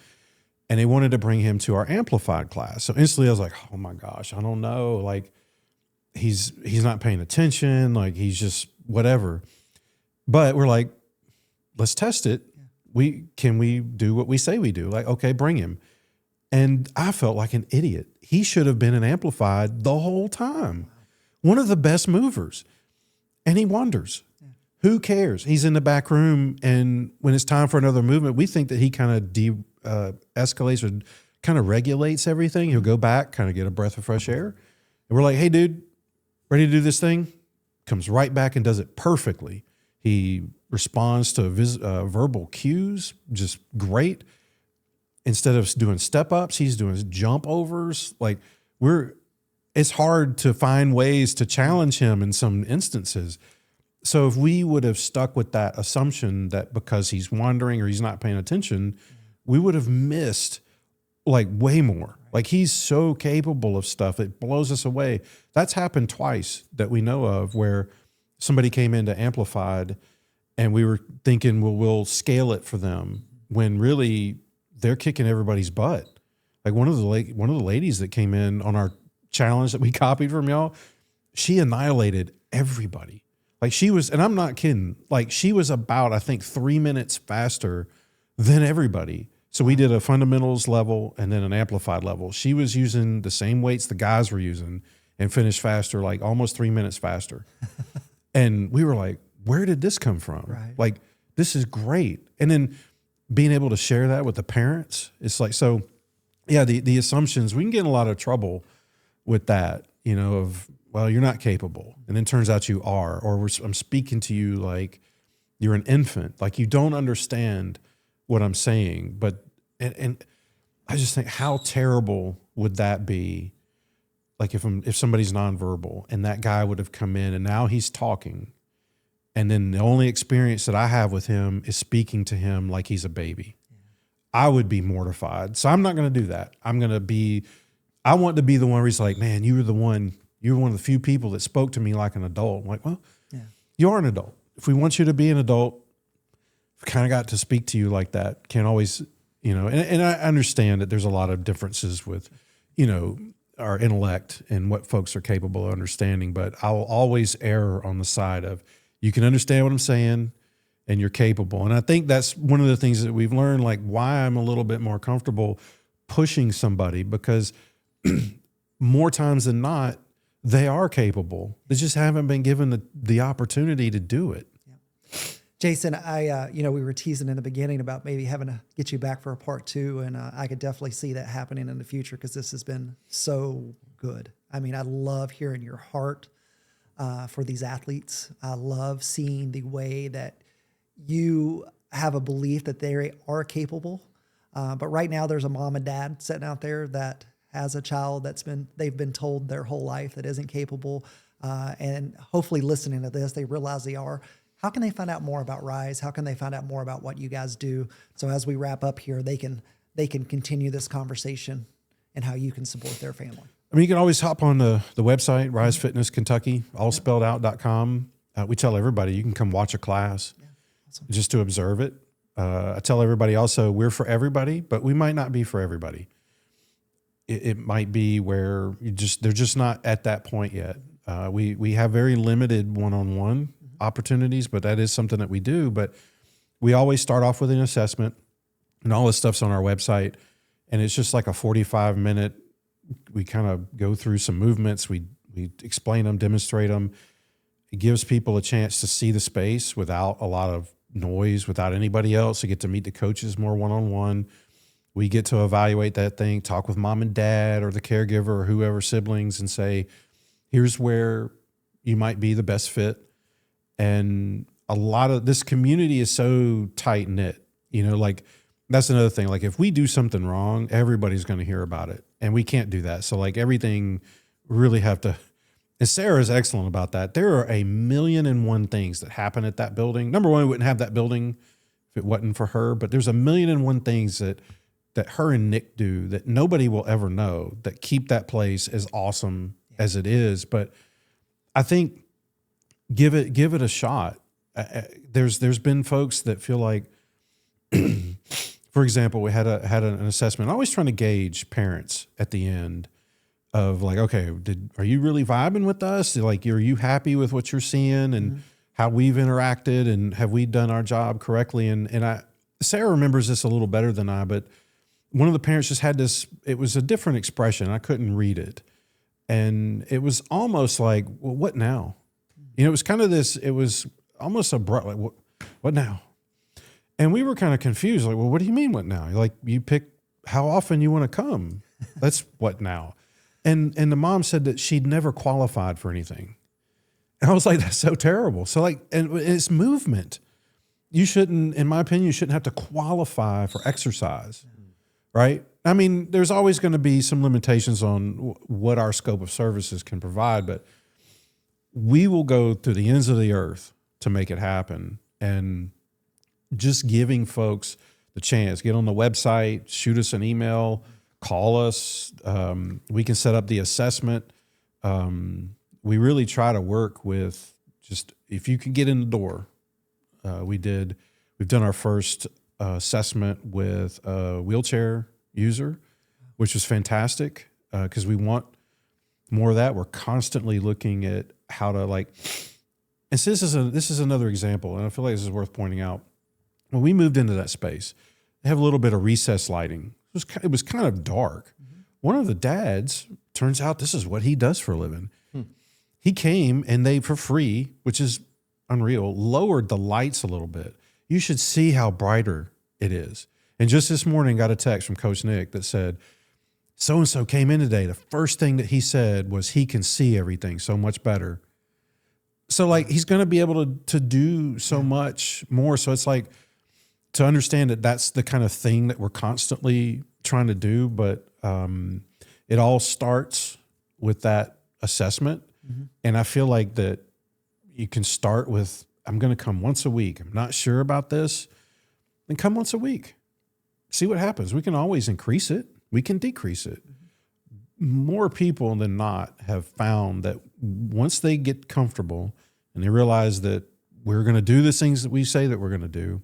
And they wanted to bring him to our amplified class. So instantly I was like, oh my gosh, I don't know. Like, he's not paying attention. Like, he's just whatever. But we're like, let's test it. Can we do what we say we do? Like, okay, bring him. And I felt like an idiot. He should have been an amplified the whole time. One of the best movers. And he wanders. Yeah. Who cares? He's in the back room, and when it's time for another movement, we think that he kind of escalates or kind of regulates everything. He'll go back, kind of get a breath of fresh air. And we're like, hey, dude, ready to do this thing? Comes right back and does it perfectly. He responds to verbal cues, just great. Instead of doing step-ups, he's doing jump overs. Like, it's hard to find ways to challenge him in some instances. So if we would have stuck with that assumption that because he's wandering or he's not paying attention, we would have missed like way more. Like, he's so capable of stuff, it blows us away. That's happened twice that we know of, where somebody came into Amplified and we were thinking, well, we'll scale it for them, when really they're kicking everybody's butt. Like, one of the ladies that came in on our challenge that we copied from y'all, she annihilated everybody. Like she was, and I'm not kidding, like she was about, I think, 3 minutes faster than everybody. So we did a fundamentals level and then an amplified level. She was using the same weights the guys were using and finished faster, like almost 3 minutes faster. And we were like, where did this come from? Right. Like, this is great. And then being able to share that with the parents, it's like, so yeah, the assumptions, we can get in a lot of trouble with that, you know, of, well, you're not capable. And then turns out you are, or I'm speaking to you like you're an infant, like you don't understand what I'm saying. But, and I just think how terrible would that be? Like if somebody's nonverbal and that guy would have come in and now he's talking. And then the only experience that I have with him is speaking to him like he's a baby. I would be mortified. So I'm not going to do that. I want to be the one where he's like, man, you were one of the few people that spoke to me like an adult. I'm like, well, you are an adult. If we want you to be an adult, we kind of got to speak to you like that. Can't always, you know, and I understand that there's a lot of differences with, you know, our intellect and what folks are capable of understanding, but I will always err on the side of you can understand what I'm saying and you're capable. And I think that's one of the things that we've learned, like why I'm a little bit more comfortable pushing somebody, because more times than not, they are capable. They just haven't been given the opportunity to do it. Yeah. Jason, we were teasing in the beginning about maybe having to get you back for a part 2. And I could definitely see that happening in the future because this has been so good. I mean, I love hearing your heart for these athletes. I love seeing the way that you have a belief that they are capable. But right now there's a mom and dad sitting out there that has a child they've been told their whole life that isn't capable. And hopefully listening to this, they realize they are. How can they find out more about Rise? How can they find out more about what you guys do? So as we wrap up here, they can continue this conversation and how you can support their family. I mean, you can always hop on the website, Rise Fitness Kentucky, allspelledout.com. We tell everybody you can come watch a class just to observe it. I tell everybody also we're for everybody, but we might not be for everybody. It might be where they're just not at that point yet. We have very limited one-on-one opportunities, but that is something that we do. But we always start off with an assessment, and all this stuff's on our website. And it's just like a 45-minute, we kind of go through some movements. We explain them, demonstrate them. It gives people a chance to see the space without a lot of noise, without anybody else. They get to meet the coaches more one-on-one. We get to evaluate that thing, talk with mom and dad or the caregiver or whoever, siblings, and say, here's where you might be the best fit. And a lot of this community is so tight knit, you know, like that's another thing. Like if we do something wrong, everybody's going to hear about it, and we can't do that. So like everything really have to, and Sarah is excellent about that. There are 1,000,001 things that happen at that building. Number one, we wouldn't have that building if it wasn't for her, but there's 1,000,001 things that her and Nick do that nobody will ever know that keep that place as awesome as it is. But I think give it a shot. There's been folks that feel like, for example, we had an assessment. I'm always trying to gauge parents at the end of like, okay, are you really vibing with us? Like, are you happy with what you're seeing and how we've interacted, and have we done our job correctly? And Sarah remembers this a little better than I, but one of the parents just had this, it was a different expression. I couldn't read it. And it was almost like, well, what now? You know, it was kind of this, it was almost abrupt, like, what now? And we were kind of confused, like, well, what do you mean, what now? Like, you pick how often you want to come. That's what now? And the mom said that she'd never qualified for anything. And I was like, that's so terrible. So like, and it's movement. You shouldn't, in my opinion, you shouldn't have to qualify for exercise, right? I mean, there's always going to be some limitations on what our scope of services can provide, but we will go to the ends of the earth to make it happen. And just giving folks the chance, get on the website, shoot us an email, call us. We can set up the assessment. We really try to work with just, if you can get in the door. We've done our first assessment with a wheelchair user, which was fantastic because we want more of that. We're constantly looking at how to, like, And so this is another example, and I feel like this is worth pointing out. When we moved into that space, they have a little bit of recessed lighting. It was kind of dark. One of the dads, turns out this is what he does for a living. He came and they, for free, which is unreal, lowered the lights a little bit. You should see how brighter it is. And just this morning, got a text from Coach Nick that said, so-and-so came in today. The first thing that he said was he can see everything so much better. So like he's going to be able to do so much more. So it's like to understand that that's the kind of thing that we're constantly trying to do. But it all starts with that assessment. And I feel like that you can start with, I'm going to come once a week. I'm not sure about this. Then come once a week. See what happens. We can always increase it. We can decrease it. More people than not have found that once they get comfortable and they realize that we're going to do the things that we say that we're going to do,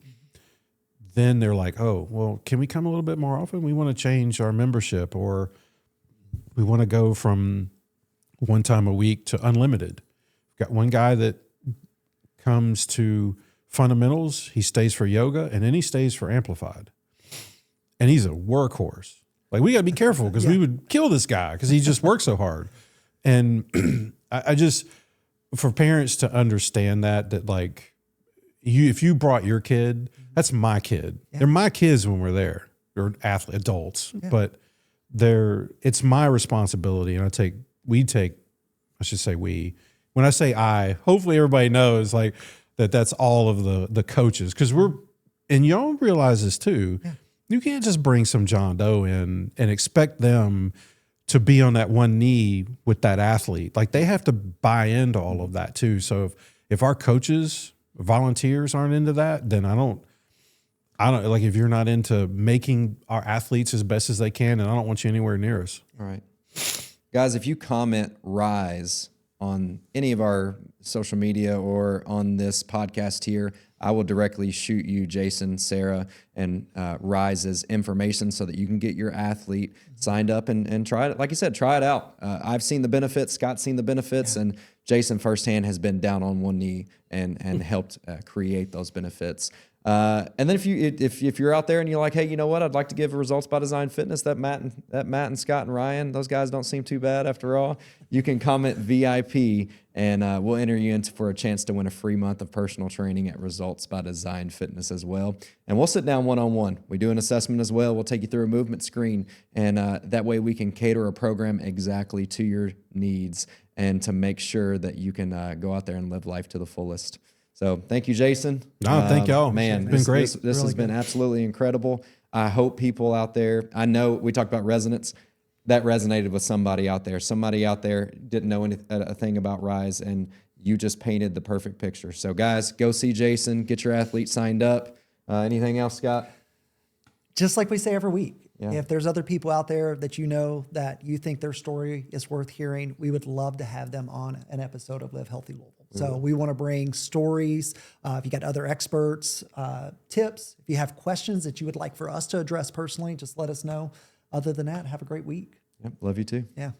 then they're like, oh, well, can we come a little bit more often? We want to change our membership, or we want to go from one time a week to unlimited. Got one guy that comes to fundamentals, he stays for yoga, and then he stays for amplified. And he's a workhorse. Like, we got to be careful because we would kill this guy because he just works so hard. And I just, for parents to understand that like, if you brought your kid, that's my kid. Yeah. They're my kids when we're there. They're adults, but it's my responsibility. And when I say hopefully everybody knows like that's all of the coaches. Cause and y'all realize this too. Yeah. You can't just bring some John Doe in and expect them to be on that one knee with that athlete. Like, they have to buy into all of that too. So if our coaches, volunteers aren't into that, then I don't like, if you're not into making our athletes as best as they can, and I don't want you anywhere near us. All right. Guys, if you comment RISE on any of our social media or on this podcast here, I will directly shoot you, Jason, Sarah, and RISE's information so that you can get your athlete signed up and try it. Like you said, try it out. I've seen the benefits. Scott's seen the benefits, and Jason firsthand has been down on one knee and helped create those benefits. And then if you're out there and you're like, hey, you know what? I'd like to give Results by Design Fitness, that Matt and Scott and Ryan, those guys don't seem too bad after all. You can comment VIP, and we'll enter you in for a chance to win a free month of personal training at Results by Design Fitness as well. And we'll sit down one-on-one. We do an assessment as well. We'll take you through a movement screen, and that way we can cater a program exactly to your needs and to make sure that you can go out there and live life to the fullest. So thank you, Jason. No, thank y'all. Man, it's been great. This really has been absolutely incredible. I hope people out there, I know we talked about resonance. That resonated with somebody out there. Somebody out there didn't know a thing about RISE, and you just painted the perfect picture. So guys, go see Jason, get your athlete signed up. Anything else, Scott? Just like we say every week, if there's other people out there that you know that you think their story is worth hearing, we would love to have them on an episode of Live Healthy Louisville. So we want to bring stories. If you got other experts, tips, if you have questions that you would like for us to address personally, just let us know. Other than that, have a great week. Yep, love you too. Yeah.